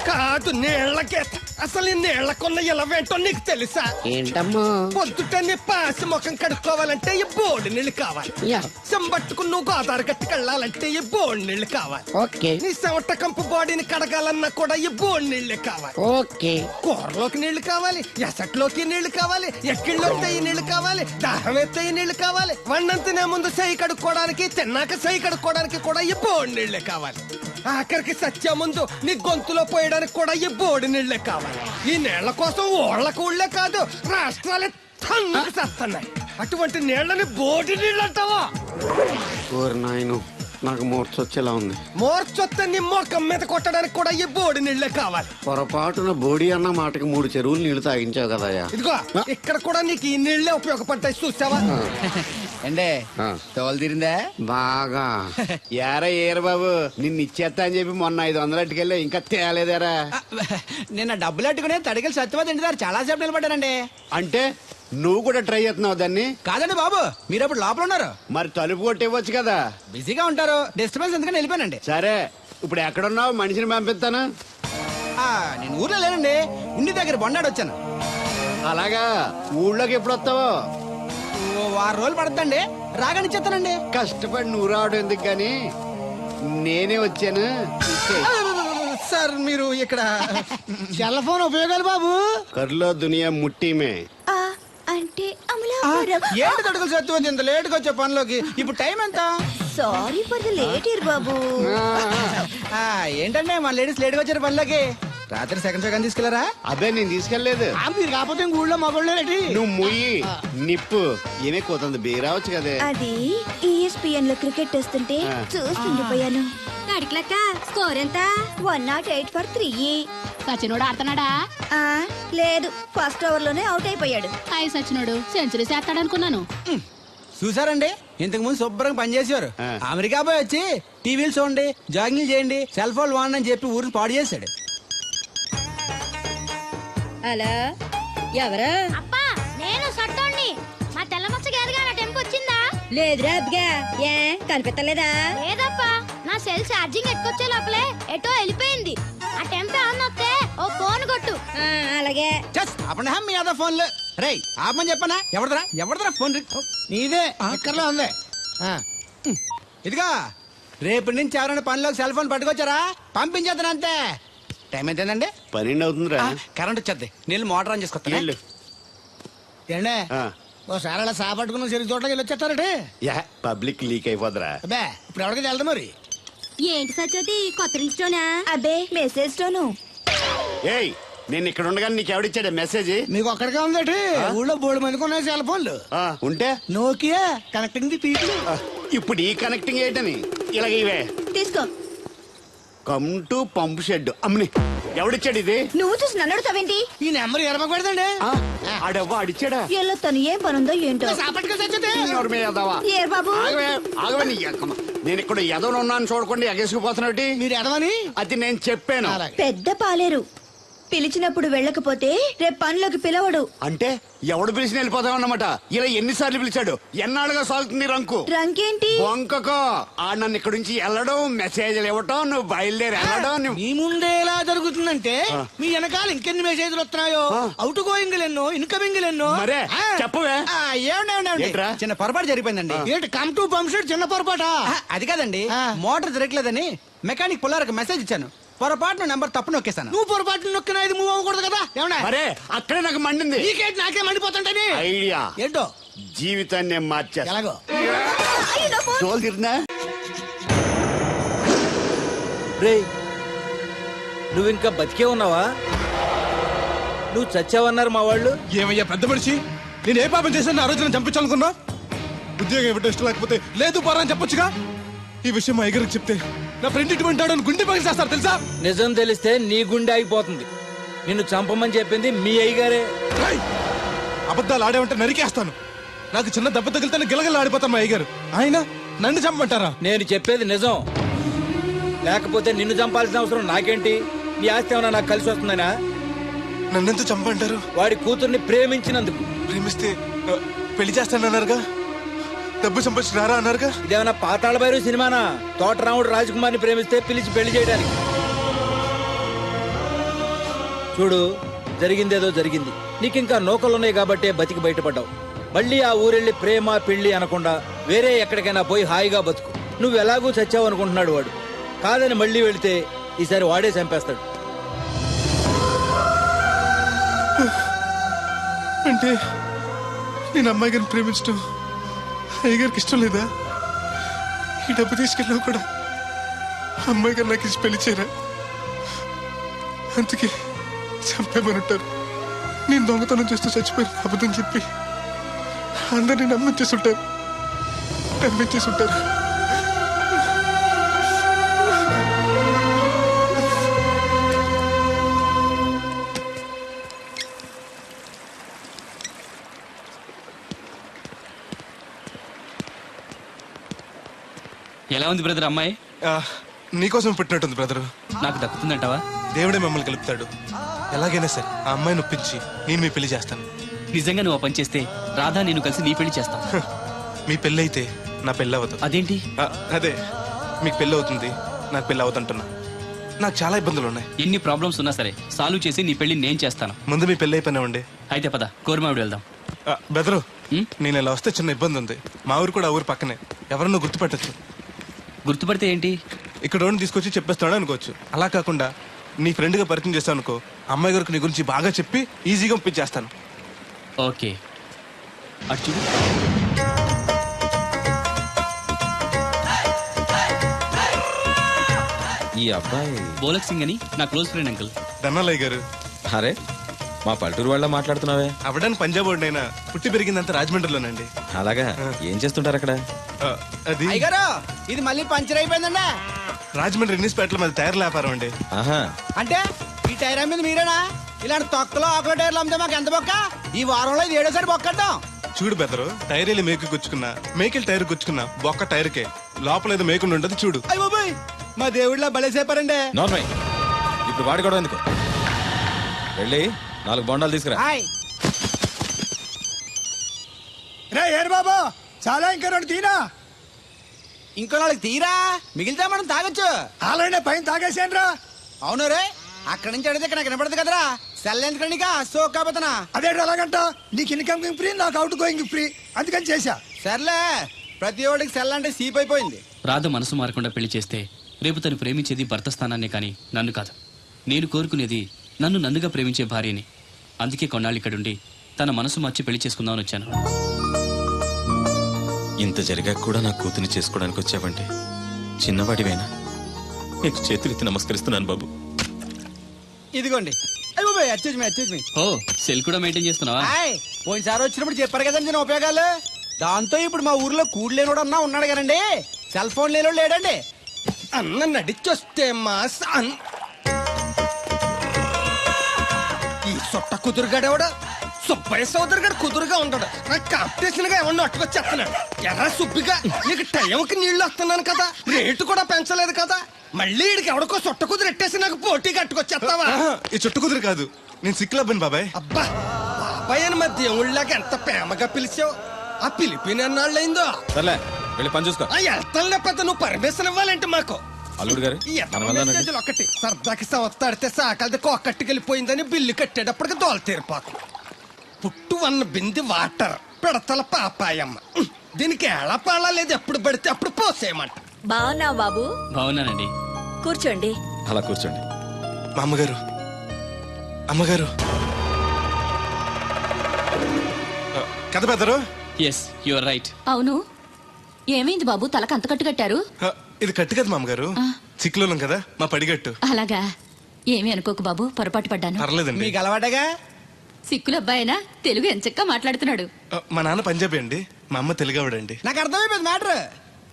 కాదు, నీళ్ళ గీత. అసలు ఈ నీళ్లకున్న ఇలవేంటో నీకు తెలుసా? ఏంటమ్మా? పొద్దుట నీ పాసి ముఖం కడుక్కోవాలంటే ఈ బోడి నీళ్ళు కావాలి. చెంబట్టుకుని నువ్వు గోదావరి గట్టుకు వెళ్ళాలంటే ఈ బోడి నీళ్ళు కావాలి. ఓకే. నీ చెమట కంపు బాడీని కడగాలన్నా కూడా ఈ బోడి నీళ్ళే కావాలి. ఓకే. కూరలోకి నీళ్లు కావాలి, ఎసట్లోకి నీళ్లు కావాలి, ఎక్కిళ్ళలోకి ఈ నీళ్లు కావాలి, దాహం ఎత్తే ఈ నీళ్లు కావాలి. వండం తినే ముందు చెయ్యి కడుక్కోవడానికి, తిన్నాక చెయ్యి కడుక్కోవడానికి కూడా ఈ బోడి నీళ్లే కావాలి. ఆఖరికి సత్య ముందు నీ గొంతులో పోయడానికి కూడా ఈ బోడి నీళ్లే కావాలి. ఈ నీళ్ల కోసం ఓళ్లకు ఊళ్ళే కాదు, రాష్ట్రాలే తన్నుకు చేస్తున్నాయి. అటువంటి నీళ్లని బోడి నీళ్ళు అంటావా? నాయను, నాకు మూర్చొచ్చేలా ఉంది. మోర్చొత్తే నీ మొఖం మీద కొట్టడానికి కూడా ఈ బోడి నీళ్ళే కావాలి. పొరపాటున బోడి అన్న మాటకి 3 చెరువులు నీళ్లు తాగించావు కదయ్యా. ఇదిగో ఇక్కడ కూడా నీకు ఈ నీళ్ళే ఉపయోగపడతాయి, చూసావా? అండే తోలు తీరిందా? బాగా ఏరా ఏరు బాబు, నిన్ను ఇచ్చేస్తా అని చెప్పి మొన్న 500 అట్టుకెళ్ళి ఇంకా తేలేదేరా? నిన్న డబ్బులు అట్టుకునే తడికలు సత్యవతి ఇంటి దగ్గర చాలా సేపు నిలబడ్డానండి. అంటే నువ్వు కూడా ట్రై చేస్తున్నావు దాన్ని? కాదండి బాబు, మీరు అప్పుడు లోపల ఉన్నారు. మరి తలుపు కొట్టి ఇవ్వచ్చు కదా. బిజీగా ఉంటారు, డిస్టర్బెన్స్ ఎందుకని వెళ్ళిపోయానండి. సరే ఇప్పుడు ఎక్కడున్నావు? మనిషిని పంపిస్తాను. నేను ఊర్లో లేనండి, ఇంటి దగ్గర బొండాడు వచ్చాను. అలాగా, ఊళ్ళోకి ఎప్పుడు వస్తావో? 6 రోజులు పడుతుందండి, రాగానే ఇచ్చేస్తానండి. కష్టపడి నువ్వు రావడం ఎందుకు గాని నేనే వచ్చాను. సార్ మీరు ఇక్కడ సెల్ ఫోన్ ఉపయోగాలు బాబు. కర్లో దునియా ముట్టిమే. అంటే అమలాపురం. ఏంటి తడుకలు సత్యవతి ఇంత లేట్గా వచ్చే పనిలోకి? ఇప్పుడు టైం ఎంత? సారీ ఫర్ ద లేట్ ఇయర్ బాబు. ఏంటంటే మా లేడీస్ లేట్గా వచ్చారు పనిలోకి. రాత్రి సెకండ్ సెకండ్ తీసుకెళ్లారా? అదే నేను తీసుకెళ్లేదు. మీరు కాకపోతే ఇంక ఊళ్ళో మగోళ్ళేటి. నువ్వు ముయ్యి నిప్పు ఏమే కోతుంది బీరావచ్చు కదే. అది ESPN లో క్రికెట్ వస్తుంటే చూస్తుండిపోయాను. అడిక్లక్క స్కోర్ ఎంత? 108 for 3. సచినోడు ఆడుతున్నాడా? లేదు, ఫస్ట్ ఓవర్ లోనే అవుట్ అయిపోయాడు. హాయ్ సచినోడు సెంచరీ చేస్తాడనుకున్నాను. చూసారండి, ఇంతకు ముందు శుభ్రంగా పనిచేసేవారు. అమెరికా పోయి వచ్చి టీవీలు చూడండి, జాగింగ్ చేయండి, సెల్ ఫోన్ వాడండి అని చెప్పి ఊరిని పాడు చేశాడు. హలో, ఎవరు? అప్పా నేను సట్టోణ్ణి. మా తెల్లమచ్చ గారిగా నా టెంపు వచ్చిందా? లేదురా అబ్బగా, ఏ కనిపెట్టలేదా? లేదప్పా, నా సెల్ ఛార్జింగ్ ఎక్కొచ్చే లోపలే ఎటో వెళ్ళిపోయింది. ఆ టెంపు ఆన్ వస్తే ఓ ఫోన్ కొట్టు. అలాగే. అప్పుడు మీ అదో ఫోన్లు రేయ్ ఆపని చెప్పనా? ఎవరిదరా ఫోన్? నీదే ఎక్కర్లో ఉంది. ఇదిగా రేపటి నుంచి ఎవరైనా పనిలోకి సెల్ ఫోన్ పట్టుకొచ్చారా పంపించేద్దాను అంతే. టైం ఎంతేందండి? 12 అవుతుందిరా. కరెంట్ వచ్చేద్ది, నీళ్ళు మోటార్ ఆన్ చేసుకొస్తా. ఏండే ఓసారి అలా సాపట్టుకున్న సరి చోట్లకి వెళ్ళి వచ్చేస్తారటే. యా పబ్లిక్ లీక్ అయిపోద్రా. అబ్బే ఇప్పుడు ఎవరికి వెళ్దాం మరి. ఏంటి సత్యవతి కొత్త రింగ్స్టోనా? అబ్బే మెసేజ్ తోను. ఏయ్ నేను ఇక్కడ ఉండగానే నీకు ఎవడిచ్చాడే మెసేజ్? మీకు ఒక్కడికే ఉందటి, ఊళ్ళో 3 మందికి ఉన్నాయి సెల్ ఫోన్లు. ఉంటే నోకియా కనెక్టింగ్ ది పీపుల్. ఇప్పుడు ఈ కనెక్టింగ్ ఏంటని ఇలాగ ఇవే తీసుకో. Come to pump shed. అమ్మని ఎవడిచ్చాడు ఇది? నువ్వు చూసి నన్ను అడుగుతావేంటి? ఈ నెంబర్ ఎరమకూడదండి. ఆడవ్వ అడిచాడా? వీళ్ళ తను ఏం పనుందో ఏంటో. సాపట్టుకు చచ్చితే ఏర్ బాబు, ఆగవే నీ ఎక్కమ్మ. నేను ఇక్కడ ఎదవను ఉన్నాను చూడకుండా ఎగేసుకుపోతున్నట్టు. మీరు ఎడవని అది నేను చెప్పాను. పెద్ద పాలేరు. పిలిచినప్పుడు వెళ్ళకపోతే రేపు పనిలోకి పిలవడు. అంటే ఎవడు పిలిచిన వెళ్ళిపోతావు అన్నమాట. ఇలా ఎన్నిసార్లు పిలిచాడు? ఎన్నాళ్ళుగా సాగుతుంది రంకు. రంకేంటి? వంకకో ఆ నన్ను ఇక్కడ నుంచి వెళ్ళడం, మెసేజ్లు ఇవ్వటం, నువ్వు బయలుదేరి వెళ్ళడం. మీ ముందే ఎలా జరుగుతుందంటే మీ వెనకాల ఇంకెన్ని మెసేజ్లు వస్తున్నాయో. అవుట్ గోయింగ్ ఎన్నో, ఇన్కమింగ్ ఎన్నో. మరే చెప్పవే. ఏంట్రా? చిన్న పొరపాటు జరిగిపోయిందండి. ఏంటి కమ్ టు పంప్ షెడ్ చిన్న పొరపాట? అది కాదండి, మోటార్ తిరగలేదని మెకానిక్ పుల్లారకు మెసేజ్ ఇచ్చాను. పొరపాటున నెంబర్ తప్పు నొక్కేశాను. నువ్వు పొరపాటు నొక్కినా ఇది మూవ్ అవ్వకూడదు కదా. ఏమన్నా మరే అక్కడే నాకు మండింది. నీకేంటి నాకే మండిపోతుంటని ఐడియా ఏంటో జీవితాన్ని మార్చా. ఎలాగో తోలు తిరిగినా రే నువ్వు ఇంకా బతికే ఉన్నావా? నువ్వు చచ్చావన్నారు మా వాళ్ళు. ఏమయ్యా పెద్ద మనిషి, నేను ఏ పాపం చేశాను? ఆ రోజు నేను చంపించాలనుకున్నా. ఉద్యోగం ఇవ్వడం ఇష్టం లేకపోతే లేదు పోరా అని చెప్పొచ్చుగా. ఈ విషయం మా అయ్యగారికి చెప్తే నా ఫ్రెండ్ ఇటువంటి వాడు గుండె పగిలి చేస్తారు తెలుసా? నిజం తెలిస్తే నీ గుండె ఆగిపోతుంది. నిన్ను చంపమని చెప్పింది మీ అయ్యగారే. అబద్ధాలు ఆడేమంటే నరికేస్తాను. నాకు చిన్న దెబ్బ తగిలితే గిలగల ఆడిపోతాను మా అయ్యగారు. ఆయన నన్ను చంపమంటారా? నేను చెప్పేది నిజం, లేకపోతే నిన్ను చంపాల్సిన అవసరం నాకేంటి? నీ ఆస్తి ఏమన్నా నాకు కలిసి వస్తుందనా? నన్నెంత చంపంటారు? వాడి కూతుర్ని ప్రేమించినందుకు. ప్రేమిస్తే పెళ్లి చేస్తానన్నారుగా, డబ్బు సంపాదించి రారా అన్నారుగా. ఇదేమన్నా పాతాళ భైరవి సినిమానా? తోటరాముడు రాజకుమార్ని ప్రేమిస్తే పిలిచి పెళ్లి చేయడానికి. చూడు, జరిగిందేదో జరిగింది. నీకింకా నౌకలున్నాయి కాబట్టే బతికి బయటపడ్డావు. మళ్ళీ ఆ ఊరెళ్ళి ప్రేమ పెళ్లి అనకుండా వేరే ఎక్కడికైనా పోయి హాయిగా బతుకు. నువ్వు ఎలాగూ చచ్చావు అనుకుంటున్నాడు వాడు. కాదని మళ్ళీ వెళితే ఈసారి వాడే చంపేస్తాడు. అంటే నేను అమ్మాయి గారిని ప్రేమించడం అయ్యగారికి ఇష్టం లేదా? ఈ డబ్బు తీసుకెళ్ళినా కూడా అమ్మాయి గారు నాకు ఇచ్చి పెళ్లి చేయరా? అందుకే చంపేమని ఉంటారు. నేను దొంగతనం చేస్తూ చచ్చిపోయిన అబద్ధం చెప్పి అందరినీ నమ్మించేస్తుంటారు. ఎలా ఉంది బ్రదర్ అమ్మాయి? నీకోసం పుట్టినట్టుంది బ్రదరు. నాకు దక్కుతుందంటావా? దేవుడే మమ్మల్ని కలుపుతాడు. ఎలాగైనా సరే ఆ అమ్మాయిని ఒప్పించి నేను మీ పెళ్లి చేస్తాను. నిజంగా నువ్వు ఆ పని చేస్తే రాధా నేను కలిసి నీ పెళ్లి చేస్తాం. మీ పెళ్ళి అయితే నా పెళ్ళి అవ్వదు. అదేంటి? అదే మీకు పెళ్ళి అవుతుంది, నాకు పెళ్ళి అవుతుంటున్నా. నాకు చాలా ఇబ్బందులు ఉన్నాయి. ఎన్ని ప్రాబ్లమ్స్ ఉన్నా సరే సాల్వ్ చేసి నీ పెళ్లి నేను చేస్తాను. ముందు మీ పెళ్ళి అయిపోయినామండి. అయితే పద కోరమావిడి వెళ్దాం. బెదరు, నేను ఇలా వస్తే చిన్న ఇబ్బంది ఉంది. మా ఊరు కూడా ఆ ఊరు పక్కనే, ఎవరన్నా గుర్తుపట్టచ్చు. గుర్తుపడితే ఏంటి? ఇక్కడ తీసుకొచ్చి చెప్పేస్తాడు అనుకోవచ్చు. అలా కాకుండా నీ ఫ్రెండ్గా పరిచయం చేస్తాను అనుకో, అమ్మాయి గారికి నీ గురించి బాగా చెప్పి ఈజీగా పంపించేస్తాను. ఓకే, అటు చూడు. ఈ అబ్బాయి బోలక్ సింగ్ అని నా క్లోజ్ ఫ్రెండ్ అంకుల్. ధనాలయ్య గారు. అరే మా పల్లెటూరు వాళ్ళ మాట్లాడుతున్నావే? అవడానికి పంజాబ్ వాడినైనా పుట్టి పెరిగిందంతా రాజమండ్రిలోనండి. అలాగా? ఏం చేస్తుంటారు అక్కడ? అది అయ్యగారు, ఇది మళ్ళీ పంచర్ అయిపోయిందండి. రాజమండ్రి ఇన్నిస్పేటలో మాది టైర్ల వ్యాపారం అండి. ఆహా, అంటే ఈ టైర్ అమ్మింది మీరేనా? ఇలాంటి తొక్కలో ఆకుల టైర్లు అమ్మితే మాకు ఎంత బొక్క? ఈ వారంలో ఇది 7వ సారి బొక్కడ్డాం. చూడు బెదరు, టైర్ వెళ్ళి మేకు గుచ్చుకున్నా, మేకెళ్ళి టైర్ గుచ్చుకున్నా, బొక్క టైర్కే లోపల ఏదో మేకుండా ఉండదు. చూడు. అయ్య బాబాయ్, మా దేవుడిలా బలేసేపారండి. నార్మల్. ఇప్పుడు వాడి కూడా ఎందుకు? వెళ్ళి 4 బొండాలు తీసుకురా. రే ఏరు బాబు, చాలా ఇంకా 2 తీరా. ఇంకో 4 తీరా, మిగిలితే మనం తాగొచ్చు. ఆల్రెడీ పైన తాగేసాను రా. అవును రే, అక్కడి నుంచి అడిగితే ఇక్కడ వినపడదు కదరా. సెల్ ఎందుకండి సో కాబోతున్నా. అదే అలాగంట, నీకు ఇన్కమ్ ఫ్రీ, నాకు అవుట్ గోయింగ్ ఫ్రీ, అందుకని చేశా. సర్లే, ప్రతి ఒడికి సెల్ అంటే సీప్ అయిపోయింది. రాధ మనసు మారకుండా పెళ్లి చేస్తే రేపు తను ప్రేమించేది భర్త స్థానాన్నే కానీ నన్ను కాదు. నేను కోరుకునేది నన్ను నన్నుగా ప్రేమించే భార్యని. అందుకే కొన్నాళ్ళు ఇక్కడుండి తన మనసు మార్చి పెళ్లి చేసుకుందామని వచ్చాను. ఇంత జరిగాక కూడా నా కూతుని చేసుకోవడానికి వచ్చావంటే చిన్నవాడివేనా? నీకు చేతులెత్తి నమస్కరిస్తున్నాను బాబు. ఇదిగోండి. అయ్య బాబాయ్, అచ్చేజ్ మీ. ఓ, సెల్ కూడా మెయింటైన్ చేస్తున్నావా? పోయినసారి వచ్చినప్పుడు చెప్పారు కదండి నేను ఉపయోగాలు. దాంతో ఇప్పుడు మా ఊర్లో కూడు లేనోడు అన్నా ఉన్నాడు కదండి, సెల్ ఫోన్ లేనోడు లేడండి. అన్న నడిచొస్తే మాస్ ఈ సొట్ట కుదురుగాడేవాడు సుబ్బయ్య సోదరు గారు కుదురుగా ఉండడు. నాకు కాంపిటీషన్ గా ఏమన్నా అట్టుకొచ్చేస్తున్నాడు. ఎర్ర సుబ్బిగా నీకు టైంకి నీళ్లు వస్తున్నాను కదా, రేటు కూడా పెంచలేదు కదా, మళ్ళీ ఇడికి ఎవడికో సొట్ట కుదురు ఎట్టేసి నాకు పోటీ కట్టుకొచ్చేస్తావా? ఈ చుట్టు కుదురు కాదు, నేను సిక్కులబ్బాను బాబాయ్. అబ్బా, బాబాయ్ అని మా దేవుళ్ళకి ఎంత ప్రేమగా పిలిచావు. ఆ పిలిపిన ఎన్నాళ్ళైందో. సర్లే, వెళ్ళి పని చూసుకో. వెళ్తాను లేకపోతే నువ్వు పర్మిషన్ ఇవ్వాలంటే మాకు. అల్లుడు గారు, ఈ మెసేజ్లు ఒకటి సరదాకి సంవత్సరాడితే సాకలది కోకట్టుకెళ్ళిపోయిందని బిల్లు కట్టేటప్పటికి దోల తీరిపోకు. పుట్టు 1 బింది వాటర్ పిడతల పాపాయమ్మ. దీనికి ఏళ పాళ లేదు, ఎప్పుడు పడితే అప్పుడు పోసేయమంట. బాగున్నావు బాబు? బాగున్నానండి. కూర్చోండి. అలా కూర్చోండి. మా అమ్మగారు, అమ్మగారు కథ బెదరు. Yes, you are right. అవును, ఏమైంది బాబు, తలకు అంత కట్టు కట్టారు? ఇది కట్టు కదా మామగారు, చిక్కులోలం కదా మా పడిగట్టు. అలాగా, ఏమీ అనుకోకు బాబు, పొరపాటు పడ్డాను. పర్లేదండి. మీకు అలవాటగా. సిక్కుల అబ్బాయినా తెలుగు ఎంచక్కా మాట్లాడుతున్నాడు. మా నాన్న పంజాబీ అండి, మా అమ్మ తెలుగావిడండి. నాకు అర్థమైపోయింది మ్యాటర్.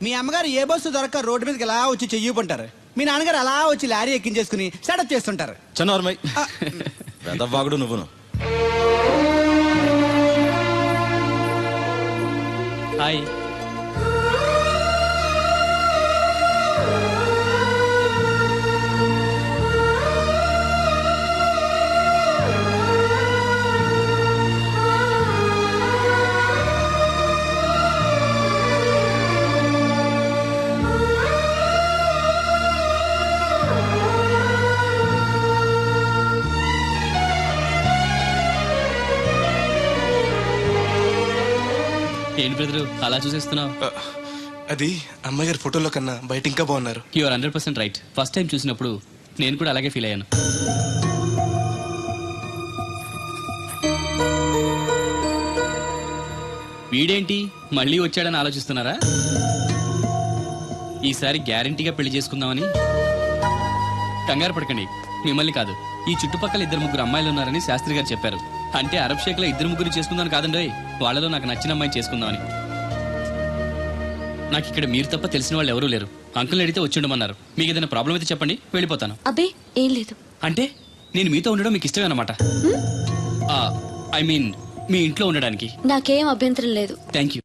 మీ అమ్మగారు ఏ బస్సు దొరక్క రోడ్డు మీదకి ఎలా వచ్చి చెయ్యిపుంటారు, మీ నాన్నగారు అలా వచ్చి లారీ ఎక్కించేసుకుని సెటప్ చేస్తుంటారు. చన్నోర్మై, వెదవ్వాగుడు నువ్వును. హాయ్. ఏంటి బ్రదరు అలా చూసేస్తున్నావు? అది అమ్మాయి గారి ఫోటోలో కన్నా బయట ఇంకా బాగున్నారు. You are 100% right. First time చూసినప్పుడు నేను కూడా అలాగే ఫీల్ అయ్యాను. వీడేంటి మళ్ళీ వచ్చాడని ఆలోచిస్తున్నారా? ఈసారి గ్యారంటీగా పెళ్లి చేసుకుందామని. కంగారు పడకండి, మిమ్మల్ని కాదు, ఈ చుట్టుపక్కల 2-3 అమ్మాయిలు ఉన్నారని శాస్త్రి గారు చెప్పారు. అంటే అరబ్ షేక్ లో 2-3 చేసుకుందామని కాదండి, వాళ్ళలో నాకు నచ్చిన అమ్మాయి చేసుకుందామని. నాకు ఇక్కడ మీరు తప్ప తెలిసిన వాళ్ళు ఎవరూ లేరు. అంకుల్ని అడిగితే వచ్చి ఉండమన్నారు. మీకు ఏదైనా ప్రాబ్లం అయితే చెప్పండి, వెళ్ళిపోతాను. అబ్బే ఏం లేదు. అంటే నేను మీతో ఉండడం మీకు ఇష్టమే అన్నమాట? ఐ మీన్ మీ ఇంట్లో ఉండడానికి. నాకేం అభ్యంతరం లేదు. Thank you.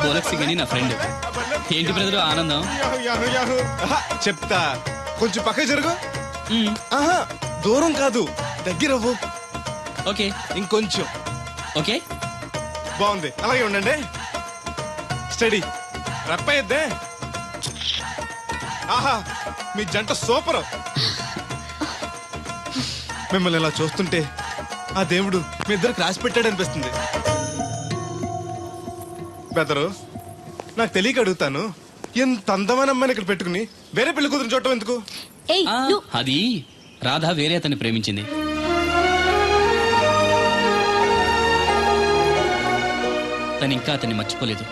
గోలక్ సింగ్ అని నా ఫ్రెండ్. ఏంటి బ్రదర్ ఆనందం? చెప్తా, కొంచెం పక్క జరుగు. ఆహా, దూరం కాదు, దగ్గర అవ్వు. ఓకే. ఇంకొంచెం. ఓకే, బాగుంది, అలాగే ఉండండి. స్టడీ, రప్పయ్యద్దే. ఆహా, మీ జంట సూపర్. మిమ్మల్ని ఇలా చూస్తుంటే ఆ దేవుడు మీ ఇద్దరికి రాసి పెట్టాడు అనిపిస్తుంది. బెదరు, నాకు తెలియక అడుగుతాను, ఎంత అందమైన అమ్మాయిని ఇక్కడ పెట్టుకుని వేరే పెళ్లి కూతురు చూడటం ఎందుకు? అది రాధ వేరే అతన్ని ప్రేమించింది. తను ఇంకా అతన్ని మర్చిపోలేదు.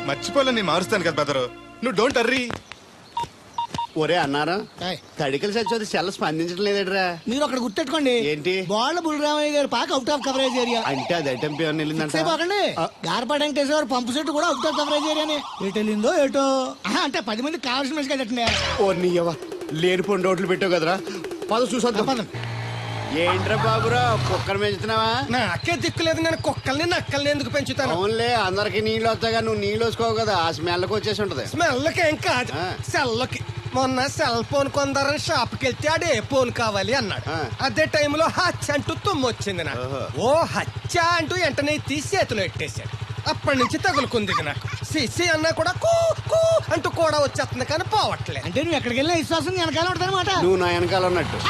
మర్చిపోలేని మారుస్తాను కదా బెదరు, నువ్వు డోంట్ అర్రీ. ఒరే అన్నారా, ఏయ్. తడికలు చచ్చి సెల్ స్పందించడం లేదట్రా. మీరు అక్కడ గుర్తెట్టుకోండి, ఏంటి? బాళ్ళ బుల్రామయ్య గారు పాక అవుట్ ఆఫ్ కవరేజ్ ఏరియా. అంటే అది ఐటమ్ పేరు వెళ్ళిందంట. సేపకండి, గార్పాడు వెంకటేశ్వర పంపు సెట్ కూడా అవుట్ ఆఫ్ కవరేజ్ ఏరియానే. ఎటు వెళ్ళిందో ఏటో. అంటే 10 మందికి కావాల్సిన మనిషి కదండి. ఓ నీయవ్వ, లేనిపోని రోడ్లు పెట్టావు కదరా. పద చూసొద్దాం. పదం. ఏంట్రా బాబురా, కుక్కర్ పెంచుతున్నావా? నాకే దిక్కులేదు, నేను కుక్కల్ని నక్కల్ని ఎందుకు పెంచుతాను? అవునులే, అందరికి నీళ్ళు వస్తాగా, నువ్వు నీళ్ళు వేసుకోవు కదా, ఆ స్మెల్కి వచ్చేసి ఉంటది. స్మెల్కి ఏం కాదు, ఆ. సెల్కి. మొన్న సెల్ ఫోన్ కొందరని షాప్కి వెళ్తే ఆడే ఫోన్ కావాలి అన్నాడు. ఆ. అదే టైంలో హచ్చ అంటూ తుమ్మొచ్చింది నాకు. ఓహో. ఓ హచ్చ అంటూ వెంటనే తీసి చేతిలో ఎట్టేశాడు. అప్పటి నుంచి తగులుకుంది ఇది నాకు. సిసి అన్నా కూడా కూ కూ అంటూ కూడా వచ్చేస్తుంది కానీ పోవట్లేదు. అంటే నువ్వు ఎక్కడికి వెళ్ళినా విశ్వాసం వెనకాల ఉంటానమాట. నువ్వు నా వెనకాల ఉన్నట్టు.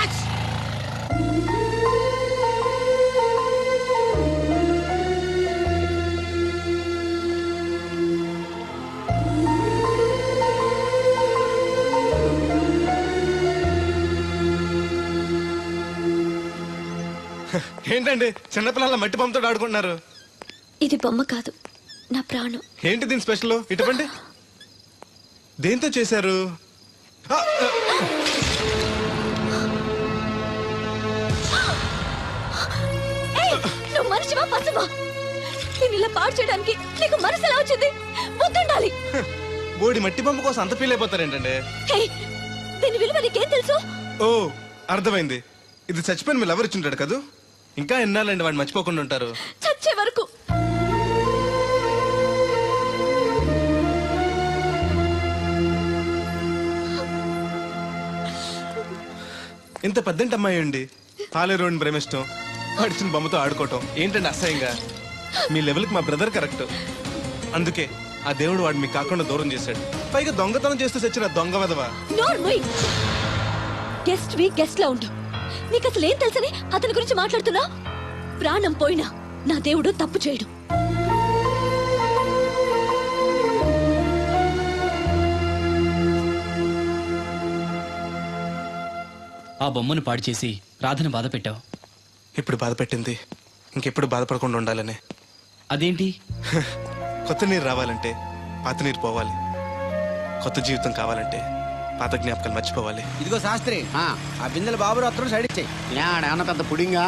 ఏంటండి చిన్నపిల్లల మట్టి బొమ్మతో ఆడుకుంటున్నారు? ఇది బొమ్మ కాదు, నా ప్రాణం. ఏంటి దీని స్పెషల్? ఇటువంటి దేంతో చేశారు? ఆ, ఆ. నువ్వు మనిషివా పశువా? నేను ఇలా పాడు చేయడానికి నీకు మనసు ఎలా వచ్చింది? బుద్ధుండాలి. బోడి మట్టి బొమ్మ కోసం అంత ఫీల్ అయిపోతారేంటండి? హే, దీని విలువ నీకేం తెలుసు? ఓ, అర్థమైంది. ఇది చచ్చిపోయిన మీరు ఎవరు ఇచ్చుంటాడు కదా. ఇంకా ఎన్నాలండి వాడిని మర్చిపోకుండా ఉంటారు? చచ్చే వరకు. ఇంత పెద్దంటి అమ్మాయి అండి, పాలేరోని ప్రేమిష్టం, వాడిచిన బొమ్మతో ఆడుకోవటం ఏంటండి అసహ్యంగా? మీ లెవెల్కి మా బ్రదర్ కరెక్ట్. అందుకే ఆ దేవుడు వాడు మీకు కాకుండా దూరం చేశాడు. పైగా దొంగతనం చేస్తూ చచ్చిన దొంగ వెధవా. గెస్ట్ వి గెస్ట్ లా ఉండు. నీకు అసలు ఏం తెలుసని అతని గురించి మాట్లాడుతున్నా? ప్రాణం పోయినా నా దేవుడు తప్పు చేయడు. ఆ బొమ్మను పాడు చేసి రాధను బాధ పెట్టావు. ఇప్పుడు బాధ పెట్టింది ఇంకెప్పుడు బాధపడకుండా ఉండాలనే. అదేంటి? కొత్త నీరు రావాలంటే పాత నీరు పోవాలి, కొత్త జీవితం కావాలంటే పాత జ్ఞాపకాలు మర్చిపోవాలి. ఇదిగో శాస్త్రి, ఆ బిందెల బాబు అత్తరు సైడ్ ఇచ్చేయి. ఏమన్నా పెద్ద పుడింగా?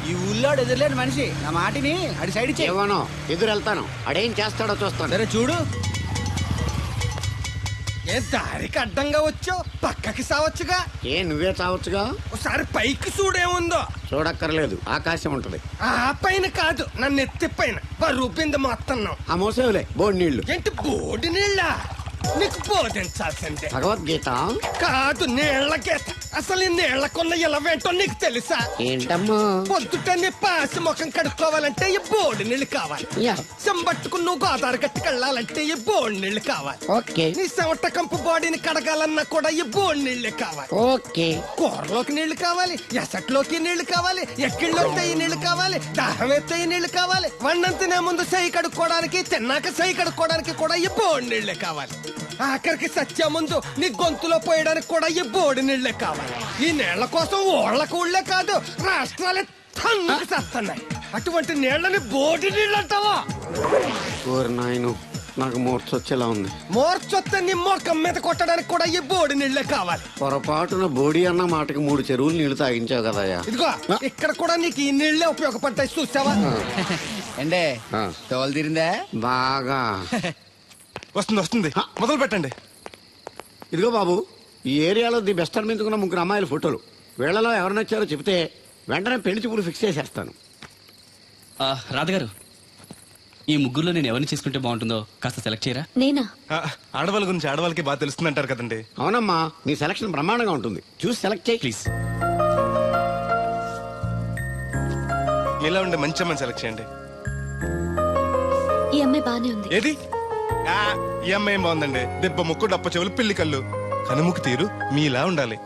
ఈ ఊళ్ళో ఎదురులేని మనిషి, నా మాటిని అడి సైడ్ ఇచ్చేయి. ఏమనో ఎదురు వెళ్తాను, అడేం చేస్తాడో చూస్తాను. సరే చూడు. ఏ దారికి అడ్డంగా వచ్చావు, పక్కకి సావచ్చుగా. ఏ నువ్వే చావచ్చుగా. ఒకసారి పైకి చూడేముందో. చూడక్కర్లేదు, ఆకాశం ఉంటది. ఆ పైన కాదు, నన్ను ఎత్తి పైన రూపింది మొత్తం. ఆ మోసేవులే బోడి నీళ్లు. ఏంటి బోడి నీళ్ళ? నీకు బోధించాల్సిందే. భగవద్గీత కాదు, నీళ్ల గీత. అసలు ఈ నీళ్లకున్న ఇలవేంటో నీకు తెలుసా? ఏంటమ్మా? పొద్దుటని పాసి ముఖం కడుక్కోవాలంటే ఈ బోడి నీళ్లు కావాలి. యా. చెంబట్టుకుని నువ్వు గోదావరి గట్టుకు వెళ్ళాలంటే ఈ బోడి నీళ్లు కావాలి. ఓకే. నీ చెమట కంపు బాడీని కడగాలన్నా కూడా ఈ బోడి నీళ్లే కావాలి. ఓకే. కూరలోకి నీళ్లు కావాలి, ఎసట్లోకి నీళ్లు కావాలి, ఎక్కిళ్ళొస్తే ఈ నీళ్లు కావాలి, దాహం ఎత్తే ఈ నీళ్లు కావాలి. వండంతినే ముందు చెయ్యి కడుక్కోవడానికి, తిన్నాక చెయ్యి కడుక్కోవడానికి కూడా ఈ బోడి నీళ్లే కావాలి. ఆఖరికి సత్య ముందు నీ గొంతులో పోయడానికి కూడా ఈ బోడి నీళ్లే కావాలి. ఈ నీళ్ల కోసం ఓళ్లకు ఊళ్ళే కాదు, రాష్ట్రాలే తన్నుకు చేస్తున్నాయి. అటువంటి నీళ్లని బోడి నీళ్ళు అంటావా? ఓరి నాయను, నాకు మూర్చొచ్చేలా ఉంది. మోర్చొత్తే నీ మొఖం మీద కొట్టడానికి కూడా ఈ బోడి నీళ్లే కావాలి. పొరపాటున బోడి అన్న మాటకి 3 చెరువులు నీళ్లు తాగించావు కదయ్యా. ఇదిగో ఇక్కడ కూడా నీకు ఈ నీళ్లే ఉపయోగపడతాయి, చూసావా? ఏండే తోలు తీరిందా? బాగా వస్తుంది వస్తుంది, మొదలు పెట్టండి. ఇదిగో బాబు, ఈ ఏరియాలో ది బెస్ట్ అనిపించుకున్న 3 అమ్మాయిల ఫోటోలు. వీళ్ళలో ఎవరు నచ్చారో చెప్తే వెంటనే పెళ్లి చూపులు ఫిక్స్ చేసేస్తాను. రాధగారు, ఈ ముగ్గురులో నేను ఎవరిని చేసుకుంటే బాగుంటుందో కాస్త సెలెక్ట్ చేయరా? నేనా? ఆడవాళ్ళ గురించి ఆడవాళ్ళకి బాగా తెలుస్తుంది అంటారు కదండి. అవునమ్మా, నీ సెలక్షన్ బ్రహ్మాండంగా ఉంటుంది. చూసి సెలెక్ట్ చేయి ప్లీజ్. మీలా ఉండే మంచి అమ్మని సెలెక్ట్ చేయండి. ఈ అమ్మాయి బానే ఉంది. ఏది ఈ అమ్మాయి ఏం బాగుందండి? దెబ్బ ముక్కు, డప్ప చెవులు, పిల్లి కళ్ళు, కనుముక్కు తీరు మీలా ఉండాలి.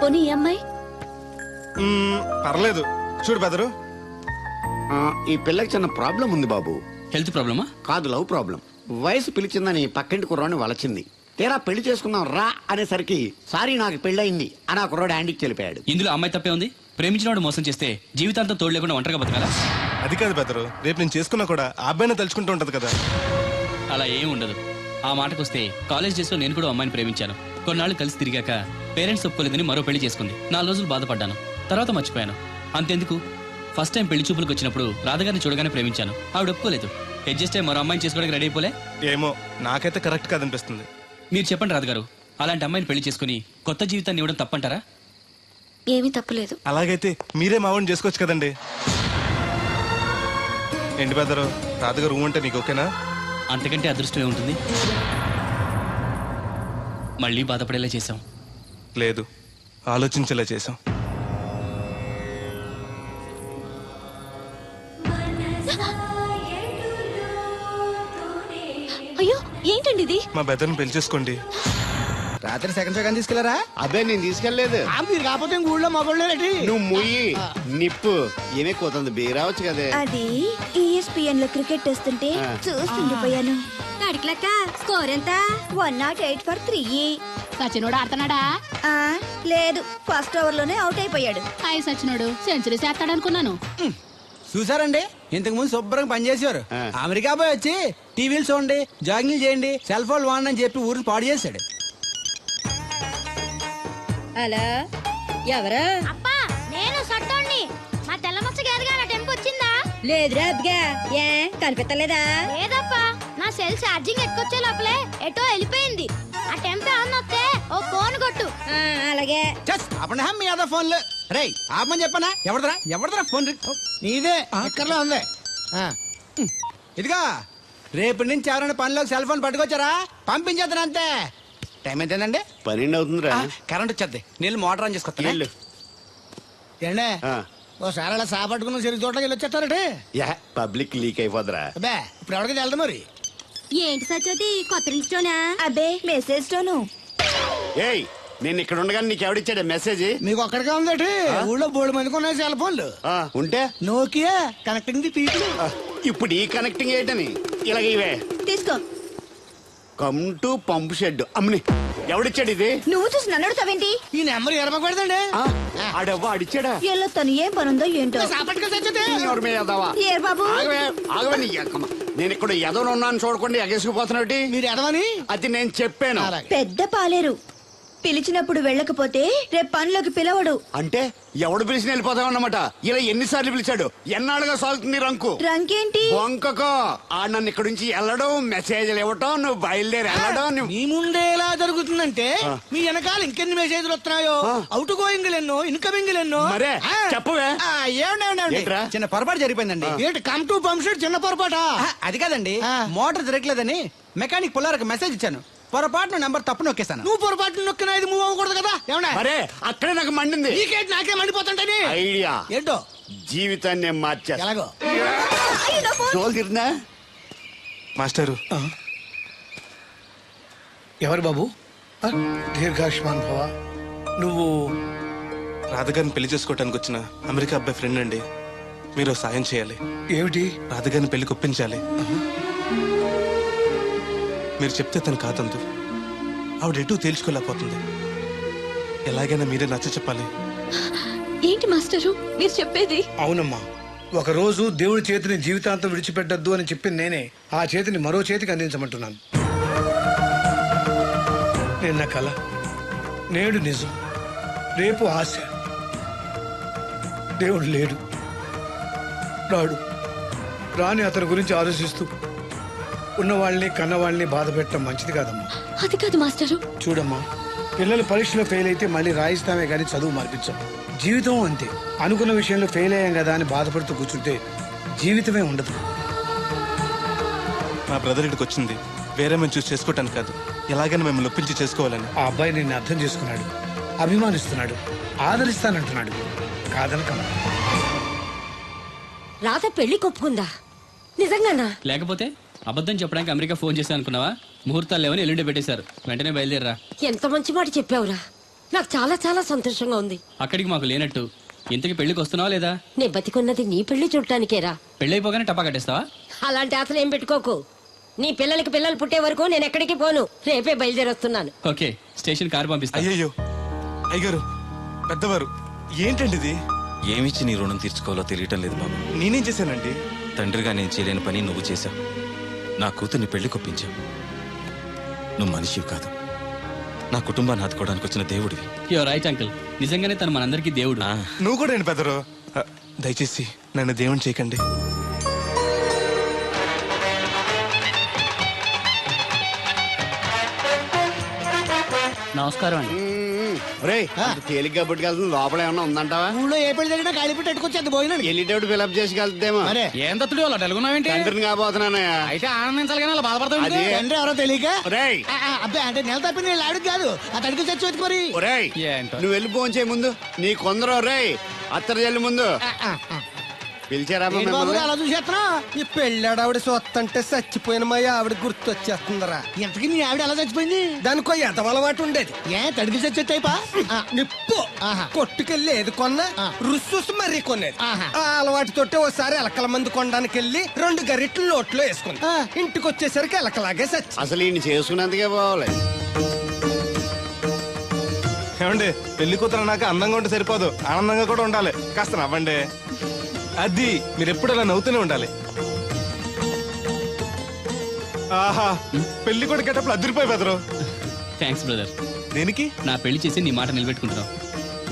పోనీ ఈ అమ్మాయి? పర్లేదు. చూడు బెదరు, ఈ పిల్లకి చిన్న ప్రాబ్లం ఉంది బాబు. హెల్త్ ప్రాబ్లమా? కాదు, లవ్ ప్రాబ్లం. వయసు పిలిచిందని పక్కింటి కుర్రాడిని వలచింది. తీరా పెళ్లి చేసుకుందాం రా అనేసరికి సారీ నాకు పెళ్ళయింది అని ఆ కుర్రాడు హ్యాండ్కి తెలిపాడు. ఇందులో అమ్మాయి తప్పే ఉంది. ప్రేమించినవాడు మోసం చేస్తే జీవితాంతం తోడు లేకుండా ఒంటరిగా బతకాలా? అది కాదు బెదరు, రేపు నేను చేసుకున్నా కూడా ఆ అబ్బాయిని తలుచుకుంటూ ఉంటది కదా. అలా ఏం ఉండదు. ఆ మాటకొస్తే కాలేజ్ డేస్ లో నేను కూడా అమ్మాయిని ప్రేమించాను. కొన్నాళ్ళు కలిసి తిరిగాక పేరెంట్స్ ఒప్పుకోలేదని మరో పెళ్లి చేసుకుంది. 4 రోజులు బాధపడ్డాను, తర్వాత మర్చిపోయాను. అంతెందుకు, ఫస్ట్ టైం పెళ్లి చూపులకు వచ్చినప్పుడు రాధగారిని చూడగానే ప్రేమించాను. ఆవిడ ఒప్పుకోలేదు. అడ్జస్ట్ అయ్యి మరో అమ్మాయిని చేసుకోవడానికి రెడీ అయిపోలే. ఏమో, నాకైతే కరెక్ట్ కాదనిపిస్తుంది. మీరు చెప్పండి రాధగారు, అలాంటి అమ్మాయిని పెళ్లి చేసుకుని కొత్త జీవితాన్ని ఇవ్వడం తప్పంటారా? ఏమీ తప్పులేదు. అలాగైతే మీరే మావాడిని చేసుకోవచ్చు కదండి. ఏంటి బెదరు, రాధగారు అంటే నీకు ఓకేనా? అంతకంటే అదృష్టం ఏముంటుంది? మళ్ళీ బాధపడేలా చేశాం. లేదు, ఆలోచించేలా చేసాం. అయ్యో, ఏంటండి ఇది? మా బెదర్ని పెళ్లి చేసుకోండి. రాత్రి సెకండ్ షో కానీ తీసుకెళ్లారా? అదే నేను తీసుకెళ్లేదు. మీరు కాకపోతే ఊళ్ళో మగోళ్ళేటి? నువ్వు ముయ్యి నిప్పు ఏమే కోతుంది బీరావచ్చు కదే. అది ESPN లో క్రికెట్ వస్తుంటే చూస్తుండిపోయాను. అడిక్లక్క స్కోర్ ఎంత? 108 for 3. సచినోడు ఆడుతున్నాడా? లేదు, ఫస్ట్ ఓవర్ లోనే అవుట్ అయిపోయాడు. హాయ్ సచినోడు సెంచరీ చేస్తాడు అనుకున్నాను. చూసారండి, ఇంతకు ముందు శుభ్రంగా పనిచేసేవారు. అమెరికా పోయి వచ్చి టీవీలు చూడండి, జాగింగ్ చేయండి, సెల్ ఫోన్ వాడండి అని చెప్పి ఊరిని పాడు చేశాడు. అలా ఎవరా? అప్పా, నేను సట్టోణ్ణి. మా తెల్లమచ్చ గారిగా నా టెంపు వచ్చిందా? లేదురా అబ్బిగా, ఏ కనిపెట్టలేదా? లేదప్పా, నా సెల్ ఛార్జింగ్ ఎక్కొచ్చే లోపలే ఎటో వెళ్ళిపోయింది. ఆ టెంపే అన్నొస్తే ఓ ఫోన్ కొట్టు. అలాగే. అప్పుడు మీ అదా ఫోన్లు రే ఆపమని చెప్పనా? ఎవడదరా ఫోన్? నీదే ఎక్కర్లో ఉంది. ఇదిగా రేపటి నుంచి ఎవరైనా పనిలోకి సెల్ ఫోన్ పట్టుకొచ్చారా పంపించేద్దాను అంతే. టైం ఎంతేనండి? 12 అవుతుందిరా. కరెంట్ వచ్చేద్ది, నీళ్ళు మోటార్ ఆన్ చేసుకొస్తా. ఏండే ఓసారి అలా సాపట్టుకున్న చెరుకు తోటకి వెళ్ళి వచ్చేస్తారటే. పబ్లిక్ లీక్ అయిపోద్రా. అబ్బే, ఇప్పుడు ఎవరికి వెళ్దాం మరి? ఏంటి సచోది, కొత్త రిజిస్టోనా? అబ్బే, మెసేజ్ తోను. ఏయ్, నేను ఇక్కడ ఉండగానే నీకు ఎవడిచ్చాడు మెసేజ్? మీకు ఒక్కడికే ఉందటి? ఊళ్ళో 3 మందికి ఉన్నాయి సెల్ ఫోన్లు. ఉంటే నోకియా కనెక్టింగ్ ది పీపుల్. ఇప్పుడు ఈ కనెక్టింగ్ ఏంటని ఇలాగ ఇవే తీసుకో. Come to pump shed. అమ్మని ఎవడిచ్చాడు ఇది? నువ్వు చూసి నన్ను అడుగుతావేంటి? ఈ నెంబర్ ఎరమకు పెడదండి. ఆడవ్వ అడిచాడా? ఎల్లో తను ఏం పనుందో ఏంటో. ఎవరి మీద ఎదవా? ఏ బాబు, ఆగవే నీ ఎక్కమ్మ. నేను ఇక్కడ ఎదవను ఉన్నాను చూడకుండా ఎగేసుకుపోతున్నట్టు. మీరు ఎదవని అది నేను చెప్పాను. పెద్ద పాలేరు. పిలిచినప్పుడు వెళ్ళకపోతే రేపు పనిలోకి పిలవడు. అంటే ఎవడు పిలిచిన వెళ్ళిపోతామన్నమాట. ఇలా ఎన్నిసార్లు పిలిచాడు? ఎన్నాళ్ళుగా సాగుతుంది రంకు? రంకేంటి? వంకకో ఆ నన్ను ఇక్కడ నుంచి వెళ్ళడం, మెసేజ్లు ఇవ్వటం, నువ్వు బయలుదేరి వెళ్ళడం. మీ ముందే ఎలా జరుగుతుందంటే మీ వెనకాల ఇంకెన్ని మెసేజ్లు వస్తున్నాయో. అవుట్ గోయింగ్ ఎన్నో, ఇన్కమింగ్ ఎన్నో. మరే చెప్పవే. ఏమండి చిన్న పొరపాటు జరిగిపోయిందండి. ఏంటి కమ్ టు పంప్ షెడ్ చిన్న పొరపాట? అది కాదండి, మోటార్ తిరగలేదని మెకానిక్ పుల్లారకు మెసేజ్ ఇచ్చాను. పొరపాటున నెంబర్ తప్పు నొక్కేస్తాను. నువ్వు పొరపాటు నొక్కినా ఇది మూవ్ అవ్వకూడదు కదా. ఏమన్నా మరే అక్కడే నాకు మండింది. నీకేంటి నాకే మండిపోతుంటని ఐడియా ఏంటో జీవితాన్ని మార్చా. ఎలాగో తోలు తిరినా మాస్టరు, ఎవరు బాబు? దీర్ఘాయుష్మాన్ భవ. నువ్వు రాధగారిని పెళ్లి చేసుకోవటానికి వచ్చిన అమెరికా అబ్బాయి ఫ్రెండ్ అండి. మీరు సాయం చేయాలి. ఏమిటి? రాధగారిని పెళ్లికి ఒప్పించాలి. మీరు చెప్తే తను కాదందు. ఆవిడ ఎటూ తేల్చుకోలేకపోతుంది. ఎలాగైనా మీరే నచ్చ చెప్పాలి. ఏంటి మాస్టరు మీరు చెప్పేది? అవునమ్మా, ఒక రోజు దేవుడి చేతిని జీవితాంతం విడిచిపెట్టద్దు అని చెప్పింది నేనే. ఆ చేతిని మరో చేతికి అందించమంటున్నాను. నిన్న కల, నేడు నిజం, రేపు ఆశ. దేవుడు లేడు, రాడు. రాని అతని గురించి ఆలోచిస్తూ ఉన్నవాళ్ళని కన్నవాళ్ళని బాధ పెట్టడం మంచిది కాదమ్మా. అది కాదు మాస్టరు. చూడమ్మా, పిల్లలు పరీక్షలో ఫెయిల్ అయితే మళ్ళీ రాయిస్తామే కానీ చదువు మార్పించాం. జీవితం అంతే. అనుకున్న విషయంలో ఫెయిల్ అయ్యాం కదా అని బాధపడుతూ కూర్చుంటే జీవితమే ఉండదు. మా బ్రదర్ ఇక్కడికి వచ్చింది వేరే మేము చూసి చేసుకోవటానికి కాదు, ఎలాగైనా మిమ్మల్ని ఒప్పించి చేసుకోవాలని. ఆ అబ్బాయి నిన్ను అర్థం చేసుకున్నాడు, అభిమానిస్తున్నాడు, ఆదరిస్తానంటున్నాడు. కాదనకమ్మా. రాధ పెళ్లి కొప్పుకుందా? నిజంగానా? లేకపోతే అబద్ధం చెప్పడానికి అమెరికా ఫోన్ చేశాను అనుకున్నావా? ముహూర్తాలు లేవని ఎల్లుండి పెట్టేశారు. వెంటనే బయలుదేరరా. ఎంత మంచి మాట చెప్పావురా, నాకు చాలా చాలా సంతోషంగా ఉంది. అక్కడికి మాకు లేనట్టు ఇంతకి పెళ్లికి వస్తున్నావా లేదా? నే బతికున్నది నీ పెళ్లి చూడటానికేరా. పెళ్ళైపోగానే టపా కట్టేస్తావా? అలాంటి ఆశలు ఏం పెట్టుకోకు. నీ పిల్లలకి పిల్లలు పుట్టే వరకు నేను ఎక్కడికి పోను. రేపే బయలుదేరొస్తున్నాను. ఓకే, స్టేషన్ కారు పంపిస్తా. అయ్యయ్యో అయ్యగారు, పెద్దవారు, ఏంటండి ఇది? ఏమిచ్చి నీ రుణం తీర్చుకోవాలో తెలియటం లేదు బాబు. నేనేం చేశానండి? తండ్రిగా నేను చేయలేని పని నువ్వు చేశావు. నా కూతుర్ని పెళ్లి కొప్పించావు. నువ్వు మనిషివి కాదు, నా కుటుంబాన్ని ఆదుకోవడానికి వచ్చిన దేవుడివి. యువర్ రైట్ అంకుల్, నిజంగానే తను మనందరికీ దేవుడు. నువ్వు కూడా ఏంటి పెద్దరు? దయచేసి నన్ను దేవుని చేయకండి. నమస్కారం అండి. తేలిగ్గా పుట్టుకెళ్తుంది, లోపల ఏమన్నా ఉందంటావా? ఊళ్ళో ఏ పెళ్లి జరిగినా కాళీ పెట్టి ఎట్టుకొచ్చేది పోయినాడు. వెళ్ళేటప్పుడు ఫిలప్ చేసి వెళ్తేమో. ఏం తత్తుడు అలా తెలుగున్నావేంటి? తండ్రిని కాబోతున్నానయ్యా. అయితే ఆనందించాలి కానీ అలా బాధపడతావు. అదే. తండ్రి ఎవరో తెలియక ఒరేయ్, అబ్బాయి అంటే నెల తప్పింది వీళ్ళు ఆడికి కాదు, ఆ తడికి చచ్చి వెతుకు మరి. ఒరేయ్, ఏంటో. నువ్వు వెళ్ళి ఫోన్ చేయ ముందు. నీ కొందరు రేయ్ అత్తరు జల్లి ముందు పిలిచారా ఏంటి బాబు అలా చూసేస్తున్నా? ఈ పెళ్ళాడావిడ సొత్తంటే చచ్చిపోయిన మా ఆవిడ గుర్తొచ్చేస్తుందరా. ఇంతకీ నీ ఆవిడ ఎలా చచ్చిపోయింది? దానికో ఎదవలవాటు ఉండేది. ఏ తడికి చచ్చే టైపా? నిప్పు ఆహా. కొట్టుకెళ్ళి ఏది కొన్నా ఆ. రుస్సుస్ మరీ కొనేది. ఆహా. ఆ అలవాటుతోటే ఓసారి ఎలకల మందు కొనడానికి వెళ్ళి 2 గరిట్లు నోట్లో వేసుకుంది. ఆ. ఇంటికి వచ్చేసరికి ఎలకలాగే సచ్చి. అసలు ఈయన చేసుకున్నందుకే పోవాలి. ఏమండి, పెళ్లి కూతురు నాకు అందంగా ఉంటే సరిపోదు, ఆనందంగా కూడా ఉండాలి. కాస్త నవ్వండి. అది మీరు ఎప్పుడు అలా నవ్వుతూనే ఉండాలి. ఆహా, పెళ్లి కూడా గెటప్పుడు అదిరిపోయి బెదరు. Thanks brother. దేనికి? నా పెళ్లి చేసి నీ మాట నిలబెట్టుకుంటున్నావు.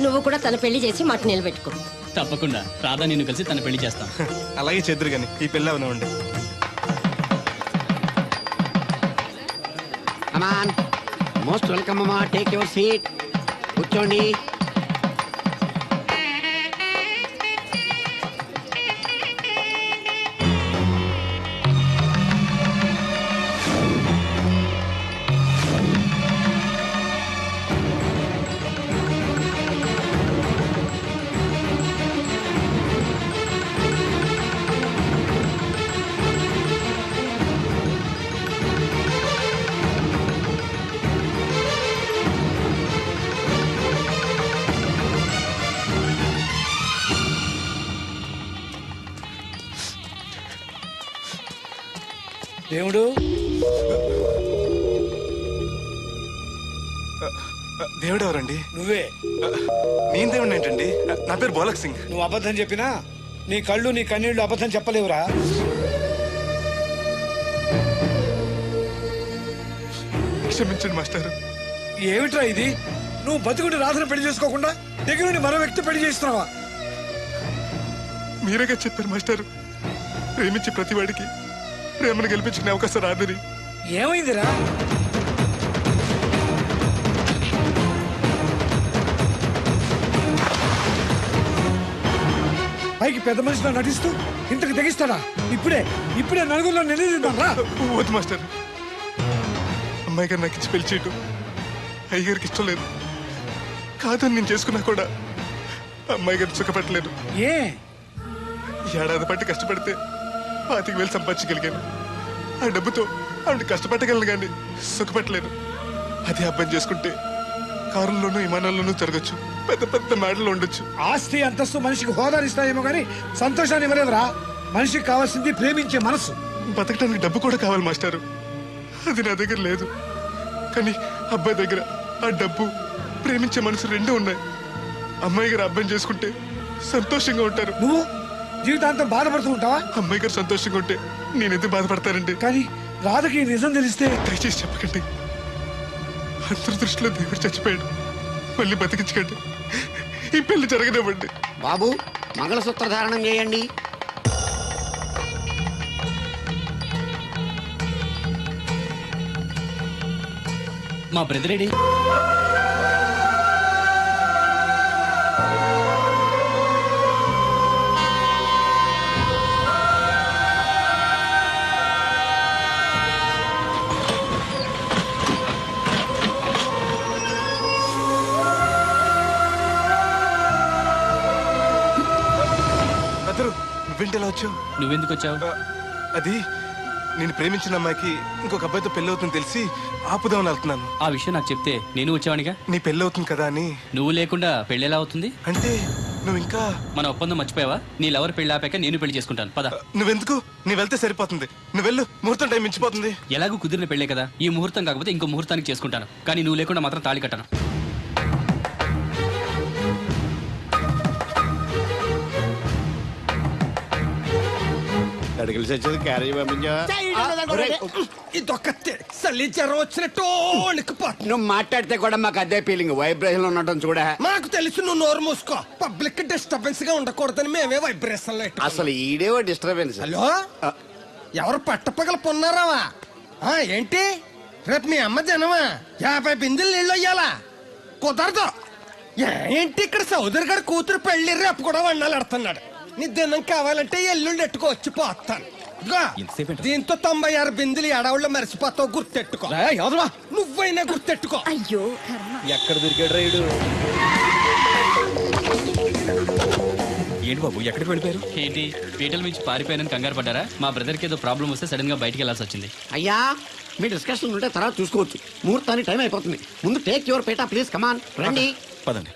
నువ్వు కూడా తన పెళ్లి చేసి మాట నిలబెట్టుకో. తప్పకుండా రాధా నిన్ను కలిసి తన పెళ్లి చేస్తాం. అలాగే చెద్దురు గాని ఈ పెళ్లి అవనివ్వండి. అమాన్ మోస్ట్ వెల్కమ్ అమ్మా, టేక్ యువర్ సీట్, కూర్చోండి. దేవుడు దేవుడు ఎవరండి? నువ్వే. నేను దేవుడు ఏంటండి? నా పేరు బోలక్ సింగ్. నువ్వు అబద్ధం చెప్పినా నీ కళ్ళు నీ కన్నీళ్లు అబద్ధం చెప్పలేవురా. క్షమించండి మాస్టారు. ఏమిట్రా ఇది? నువ్వు బతుకుంటే రాధను పెళ్లి చేసుకోకుండా దగ్గర నుండి మరో వ్యక్తి పెళ్లి చేస్తున్నావా? మీరేగా చెప్పారు మాస్టారు, ప్రేమించే ప్రతి వాడికి ప్రేమను గెలిపించుకునే అవకాశం రాదని. ఏమైందిరా? పైకి పెద్ద మనిషిలో నటిస్తూ ఇంతకు తెగిస్తాడా? ఇప్పుడే నలుగురిలో నిలదీద్దాం రా. వద్దు మాస్టర్, అమ్మాయి గారు నాకు ఇచ్చి పెళ్లి చేయటం అయ్యగారికి ఇష్టం లేదు. కాదని నేను చేసుకున్నా కూడా అమ్మాయి గారిని సుఖపెట్టలేదు. ఏ ఏడాది పట్టి కష్టపడితే 25,000 సంపాదించగలిగాను. ఆ డబ్బుతో ఆవిడ కష్టపట్టగలను కానీ సుఖపెట్టలేను. అదే అబ్బాయి చేసుకుంటే కారుల్లోనూ విమానాల్లోనూ తిరగచ్చు, పెద్ద పెద్ద మేడలు ఉండొచ్చు. ఆస్తి అంతస్తు మనిషికి హోదానిస్తాయేమో కానీ సంతోషాన్ని ఇవ్వలేదురా. మనిషికి కావాల్సింది ప్రేమించే మనసు. బతకడానికి డబ్బు కూడా కావాలి మాస్టారు, అది నా దగ్గర లేదు. కానీ అబ్బాయి దగ్గర ఆ డబ్బు, ప్రేమించే మనసు రెండూ ఉన్నాయి. అమ్మాయి గారు అబ్బాయిని చేసుకుంటే సంతోషంగా ఉంటారు. నువ్వు జీవితాంతం బాధపడుతూ ఉంటావా? అమ్మాయి గారు సంతోషంగా ఉంటే నేను ఎందుకు బాధపడతానండి? కానీ రాధకి నిజం తెలిస్తే దయచేసి చెప్పకండి. అందరి దృష్టిలో దేవుడు చచ్చిపోయాడు, మళ్ళీ బతికించకండి. ఈ పెళ్లి జరగనివ్వండి. బాబు మంగళసూత్ర ధారణం చేయండి. మా బ్రదర్ ఏడి? నువ్వేంటి ఎలా వచ్చావు? నువ్వెందుకు వచ్చావు? అది నేను ప్రేమించిన అమ్మాయికి ఇంకొక అబ్బాయితో పెళ్లి అవుతుందని తెలిసి ఆపుదామని వెళ్తున్నాను. ఆ విషయం నాకు చెప్తే నేను వచ్చావనిగా. నీ పెళ్లి అవుతుంది కదా అని. నువ్వు లేకుండా పెళ్లి ఎలా అవుతుంది? అంటే నువ్వు ఇంకా మన ఒప్పందం మర్చిపోయావా? నీ లవర్ పెళ్లి ఆపాక నేను పెళ్లి చేసుకుంటాను. పద. నువ్వెందుకు? నీ వెళ్తే సరిపోతుంది. నువ్వు వెళ్ళు, ముహూర్తం టైం మించిపోతుంది. ఎలాగూ కుదిరిన పెళ్లే కదా, ఈ ముహూర్తం కాకపోతే ఇంకో ముహూర్తానికి చేసుకుంటాను. కానీ నువ్వు లేకుండా మాత్రం తాళి కట్టను. అడిగిలి చచ్చేది క్యారేజ్ పంపించా. ఇదొక చలి జ్వరం వచ్చినట్టు వణికిపోతుంది. నువ్వు మాట్లాడితే కూడా మాకు అదే ఫీలింగ్, వైబ్రేషన్ ఉండటం చూడ. మాకు తెలుసు, నువ్వు నోరు మూసుకో. పబ్లిక్ డిస్టర్బెన్స్ గా ఉండకూడదని మేమే వైబ్రేషన్ లో పెట్టాం. అసలు ఈడేవో డిస్టర్బెన్స్. హలో, ఎవరు పట్టపగల పొన్నారావా? ఏంటి రేపు మీ అమ్మ జనమా 50 బిందెలు నీళ్ళు అయ్యాలా? కుదరదు. ఏంటి ఇక్కడ సౌదరి గారి కూతురు పెళ్లి రేపు కూడా వండాలి ఆడుతున్నాడు. నీ దినం కావాలంటే ఎల్లుండి ఎట్టుకో, వచ్చి పోతాను. దీంతో 96 బిందెలు ఎడవుల్లో మరిచిపోతావు, గుర్తెట్టుకో. నువ్వైనా గుర్తెట్టుకో. అయ్యో ఎక్కడ దొరికాడు రైడు? ఏంటి బాబు, ఎక్కడికి వెళ్ళిపోయారు? ఏంటి పీటల నుంచి పారిపోయానని కంగారు పడ్డారా? మా బ్రదర్కి ఏదో ప్రాబ్లం వస్తే సడన్ గా బయటికి వెళ్ళాల్సి వచ్చింది. అయ్యా, మీ డిస్కషన్ ఉంటే తర్వాత చూసుకోవచ్చు. ముహూర్తానికి టైం అయిపోతుంది. ముందు టేక్ యువర్ పేటా ప్లీజ్. కమాన్ రండి. పదండి.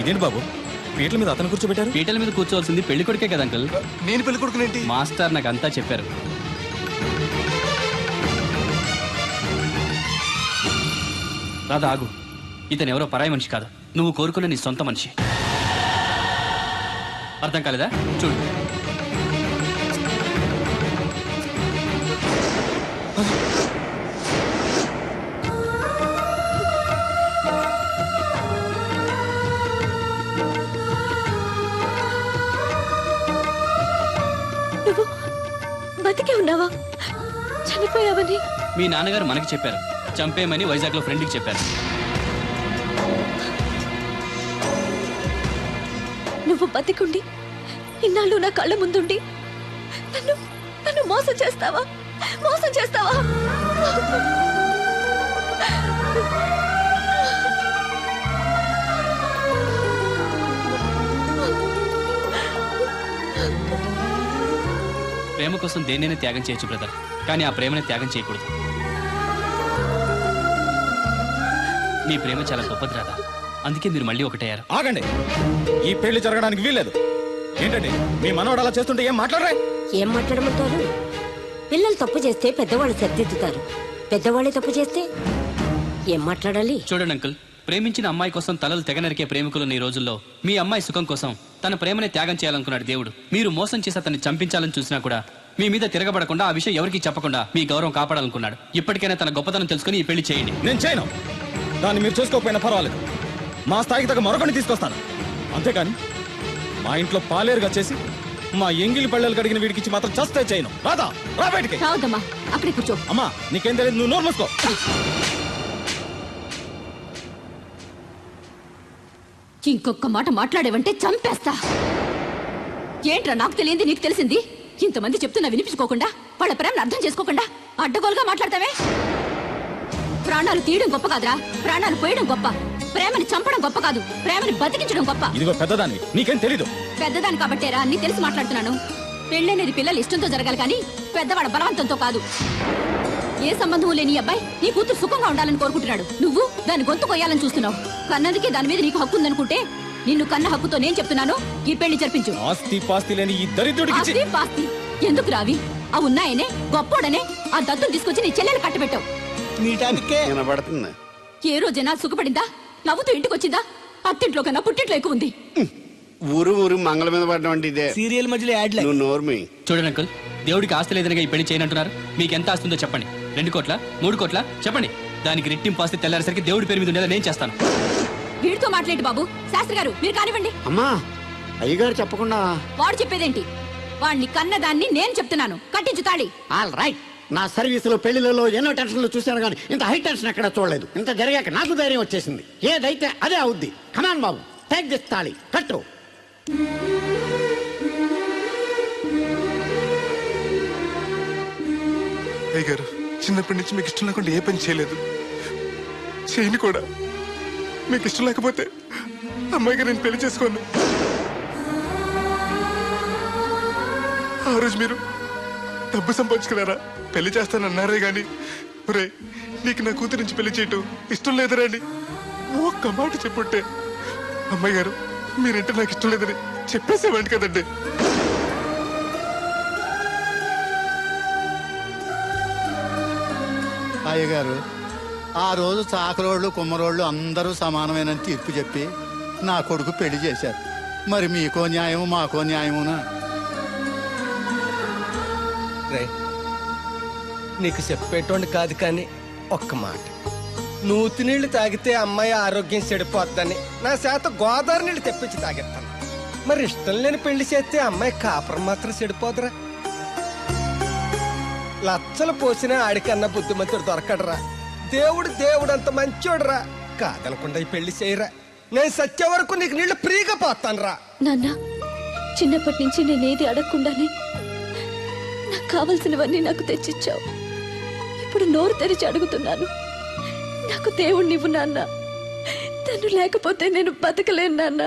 ఇదేంటి బాబు, పీటల మీద అతను కూర్చోబెట్టారు? పీటల మీద కూర్చోవలసింది పెళ్లి కొడుకే కదా అంకుల్. నేను పెళ్లి కొడుకునేంటి? మాస్టర్ నాకు అంతా చెప్పారు. రాధా ఆగు, ఇతను ఎవరో పరాయి మనిషి కాదు, నువ్వు కోరుకున్న నీ సొంత మనిషి. అర్థం కాలేదా? చూడు. నువ్వు బతికే ఉన్నావా? చనిపోయావని మీ నాన్నగారు మనకి చెప్పారు, చంపేయమని వైజాగ్ లో ఫ్రెండ్కి చెప్పారు. నువ్వు బతికుండి ఇన్నాళ్ళు నా కళ్ళ ముందుండి నన్ను నన్ను మోసం చేస్తావా? మోసం చేస్తావా? ప్రేమ కోసం దేన్నైనా త్యాగం చేయొచ్చు బ్రదర్, కానీ ఆ ప్రేమని త్యాగం చేయకూడదు. నీ ప్రేమ చాలా గొప్పది రాదా, అందుకే మీరు మళ్ళీ ఒకటయ్యారు. ఆగండి, ఈ పెళ్లి జరగడానికి వీల్లేదు. ఏంటండి మీ మనవాడు అలా చేస్తుంటే ఏం మాట్లాడరా? ఏం మాట్లాడమంటారు? పిల్లలు తప్పు చేస్తే పెద్దవాళ్ళు సరిదిద్దుతారు, పెద్దవాళ్ళే తప్పు చేస్తే ఏం మాట్లాడాలి? చూడండి అంకుల్, ప్రేమించిన అమ్మాయి కోసం తలలు తెగనరికే ప్రేమికులున్న ఈ రోజుల్లో మీ అమ్మాయి సుఖం కోసం తన ప్రేమని త్యాగం చేయాలనుకున్నాడు దేవుడు. మీరు మోసం చేసి అతన్ని చంపించాలని చూసినా కూడా మీ మీద తిరగబడకుండా, ఆ విషయం ఎవరికీ చెప్పకుండా మీ గౌరవం కాపాడాలనుకున్నాడు. ఇప్పటికైనా తన గొప్పతనం తెలుసుకుని ఈ పెళ్లి చేయండి. నేను చేయను. దాన్ని మీరు చూసుకోకపోయినా పర్వాలేదు, మా స్థాయికి తగ్గ మరొకరిని తీసుకొస్తాను. అంతేకాని మా ఇంట్లో పాలేరుగా చేసి మా ఎంగిలి పళ్ళలు కడిగిన వీడికిచ్చి మాత్రం చస్తే చేయను. రాదా, రా బయటికి. రావద్దమ్మా, అక్కడే కూర్చో. అమ్మా నీకేం తెలియదు, నువ్వు నోరు మూసుకో. ఇంకొక మాట మాట్లాడేవంటే చంపేస్తా. ఏంట్రా నాకు తెలియంది నీకు తెలిసింది? ఇంతమంది చెప్తున్నా వినిపించుకోకుండా, వాళ్ళ ప్రేమను అర్థం చేసుకోకుండా అడ్డగోలుగా మాట్లాడతావే. ప్రాణాలు తీయడం గొప్ప కాదురా, ప్రాణాలు పోయడం గొప్ప. ప్రేమని చంపడం గొప్ప కాదు, ప్రేమని బతికించడం గొప్ప. ఇదిగో పెద్దదాన్ని, నీకేం తెలీదు. పెద్దదాని కాబట్టేరా అన్ని తెలిసి మాట్లాడుతున్నాను. పెళ్ళనేది పిల్లలు ఇష్టంతో జరగాలి కానీ పెద్దవాడ బలవంతంతో కాదు. ఏ సంబంధం లేని ఈ అబ్బాయి నీ కూతురు సుఖంగా ఉండాలని కోరుకుంటున్నాడు. నువ్వు దాని గొంతు కొయ్యాలని చూస్తున్నావు. కన్నదికే దాని మీద నీకు హక్కు ఉందనుకుంటే నిన్ను కన్న హక్కుతో నేను చెప్తున్నాను, ఈ పెళ్లి జరిపించు. ఆస్తి పాస్తి లేని ఈ దరిద్రుడికి ఆస్తి పాస్తి ఎందుకు రావి? ఆ ఉన్నాయనే గొప్పోడనే ఆ దత్తును తీసుకొచ్చి నీ చెల్లెలు కట్టబెట్టావు. వినబడుతుంది. ఏ రోజైనా సుఖపడిందా? నవ్వుతూ ఇంటికి వచ్చిందా? అత్తింట్లో కన్నా పుట్టింట్లో ఎక్కువ ఉంది. ఊరు ఊరు మంగళ మీద పడడం అంటే ఇదే. సీరియల్ మధ్యలో యాడ్ నువ్వు నోర్మి. చూడండి అంకుల్, దేవుడికి ఆస్తి లేదనగా ఈ పెళ్లి చేయనంటున్నారు. మీకు ఎంత ఆస్తి ఉందో చెప్పండి. 2 కోట్ల 3 కోట్ల చెప్పండి. దానికి రెట్టింపు ఆస్తి తెల్లారేసరికి దేవుడి పేరు మీద ఉండేలా నేను చేస్తాను. వీడితో మాట్లాడి బాబు. శాస్త్రి గారు మీరు కానివ్వండి. అమ్మా, అయ్యగారు చెప్పకుండా వాడు చెప్పేదేంటి? వాడిని కన్నదాన్ని నేను చెప్తున్నాను, కట్టించు తాళి. All right. నా సర్వీసులో పెళ్లిలలో ఎన్నో టెన్షన్లు చూశాను కానీ ఇంత హై టెన్షన్ ఎక్కడ చూడలేదు. ఇంత జరిగాక నాకు ధైర్యం వచ్చేసింది. ఏదైతే అదే అవుద్ది. కమాన్ బాబు, టేక్ దిస్ తాళి, కట్టు. అయ్య గారు చిన్నప్పటి నుంచి మీకు ఇష్టం లేకుండా ఏ పని చేయలేదు, చేయని కూడా. మీకు ఇష్టం లేకపోతే అమ్మాయి గారు నేను పెళ్లి చేసుకోను. ఆ రోజు మీరు డబ్బు సంపాదించుకున్నారా, పెళ్లి చేస్తానన్నారే గాని రే నీకు నా కూతురు నుంచి పెళ్లి చేయటం ఇష్టం లేదురా అని ఒక్క మాట చెప్పుంటే అమ్మాయి గారు మీరంటే నాకు ఇష్టం లేదని చెప్పేసేవాడి కదండి. అయ్యగారు ఆ రోజు చాకరోళ్ళు కుమ్మరోళ్ళు అందరూ సమానమైన తీర్పు చెప్పి నా కొడుకు పెళ్లి చేశారు. మరి మీకో న్యాయము మాకో న్యాయమునా? రే నీకు చెప్పేటోండి కాదు కానీ ఒక్క మాట, నూతి నీళ్లు తాగితే అమ్మాయి ఆరోగ్యం చెడిపోద్దని నా చేత గోదావరి నీళ్లు తెప్పించి తాగేస్తాను. మరి ఇష్టం లేని పెళ్లి చేస్తే అమ్మాయి కాపురం మాత్రం చెడిపోదురా? లచ్చలు పోసినా ఆడికన్నా బుద్ధిమంతుడు దొరకడరా. దేవుడు అంత మంచోడురా. కాదనకుండా ఈ పెళ్లి చేయరా. నేను సత్య వరకు నీకు నీళ్లు ఫ్రీగా పోతాను రా. నాన్న, చిన్నప్పటి నుంచి నేనేది అడగకుండానే నాకు కావలసినవన్నీ నాకు తెచ్చిచ్చావు. ఇప్పుడు నోరు తెరిచి అడుగుతున్నాను, నాకు దేవుణ్ణివ్వు నాన్న. తను లేకపోతే నేను బతకలేను నాన్న.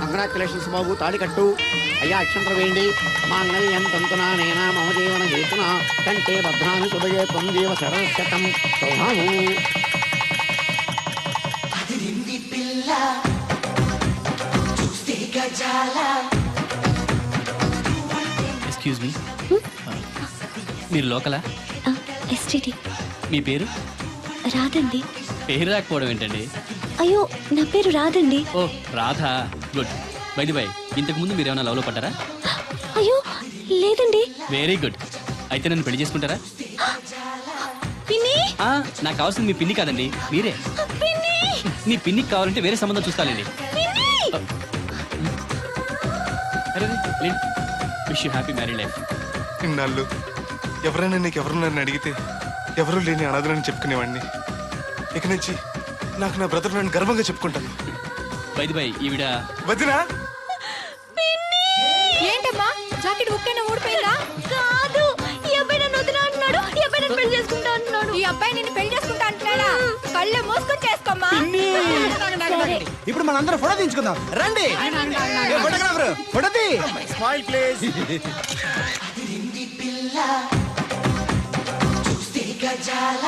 కంగ్రాచులేషన్స్ బాబు, తాళి కట్టు. అయ్యా అక్షంతరం వేయండి. మాంగళ్యం తంతునా నేనా మమ జీవన హేతునా కంటే భద్రాన్ని శుభయే త్వం జీవ శరశతం సౌభాము. ఎక్స్క్యూజ్ మీ, మీరు లోకలా? ఎస్టీడీ. మీ పేరు? రాదండి. పేరు రాకపోవడం ఏంటండి? అయ్యో, నా పేరు రాదండి. ఓ Radha, good. By the by, ఇంతకు ముందు మీరు ఏమైనా లవ్లో పడ్డారా? అయ్యో లేదండి. Very good. అయితే నన్ను పెళ్లి చేసుకుంటారా? పిన్ని, నాకు కావాల్సింది మీ పిన్ని కాదండి, మీరే. పిన్ని, మీ పిన్నికి కావాలంటే వేరే సంబంధం చూస్తానండి. Wish you happy marry life. ఇన్నాళ్ళు ఎవరైనా నీకు ఎవరున్నారని అడిగితే ఎవరూ లేని అనాథలని చెప్పుకునేవాడిని. ఇక నుంచి నాకు నా బ్రదర్ నన్ను గర్వంగా చెప్పుకుంటాను. బై ది బై, ఈవిడ వదినా. ఏంటమ్మా జాకెట్ ఉక్కైనా ఊడిపోయిందా? కాదు, ఈ అబ్బాయి నన్ను వదినా అంటున్నాడు. ఈ అబ్బాయి నన్ను పెళ్లి చేసుకుంటా అంటున్నాడు. ఈ అబ్బాయి నిన్ను పెళ్లి చేసుకుంటా అంటున్నాడా? కళ్ళు మూసుకొని చేసుకోమ్మా. ఇప్పుడు మనందరం ఫోటో తీయించుకుందాం రండి. ఫోటోగ్రాఫర్ ఫోటో తీ. Smile please. చూస్తే గజాల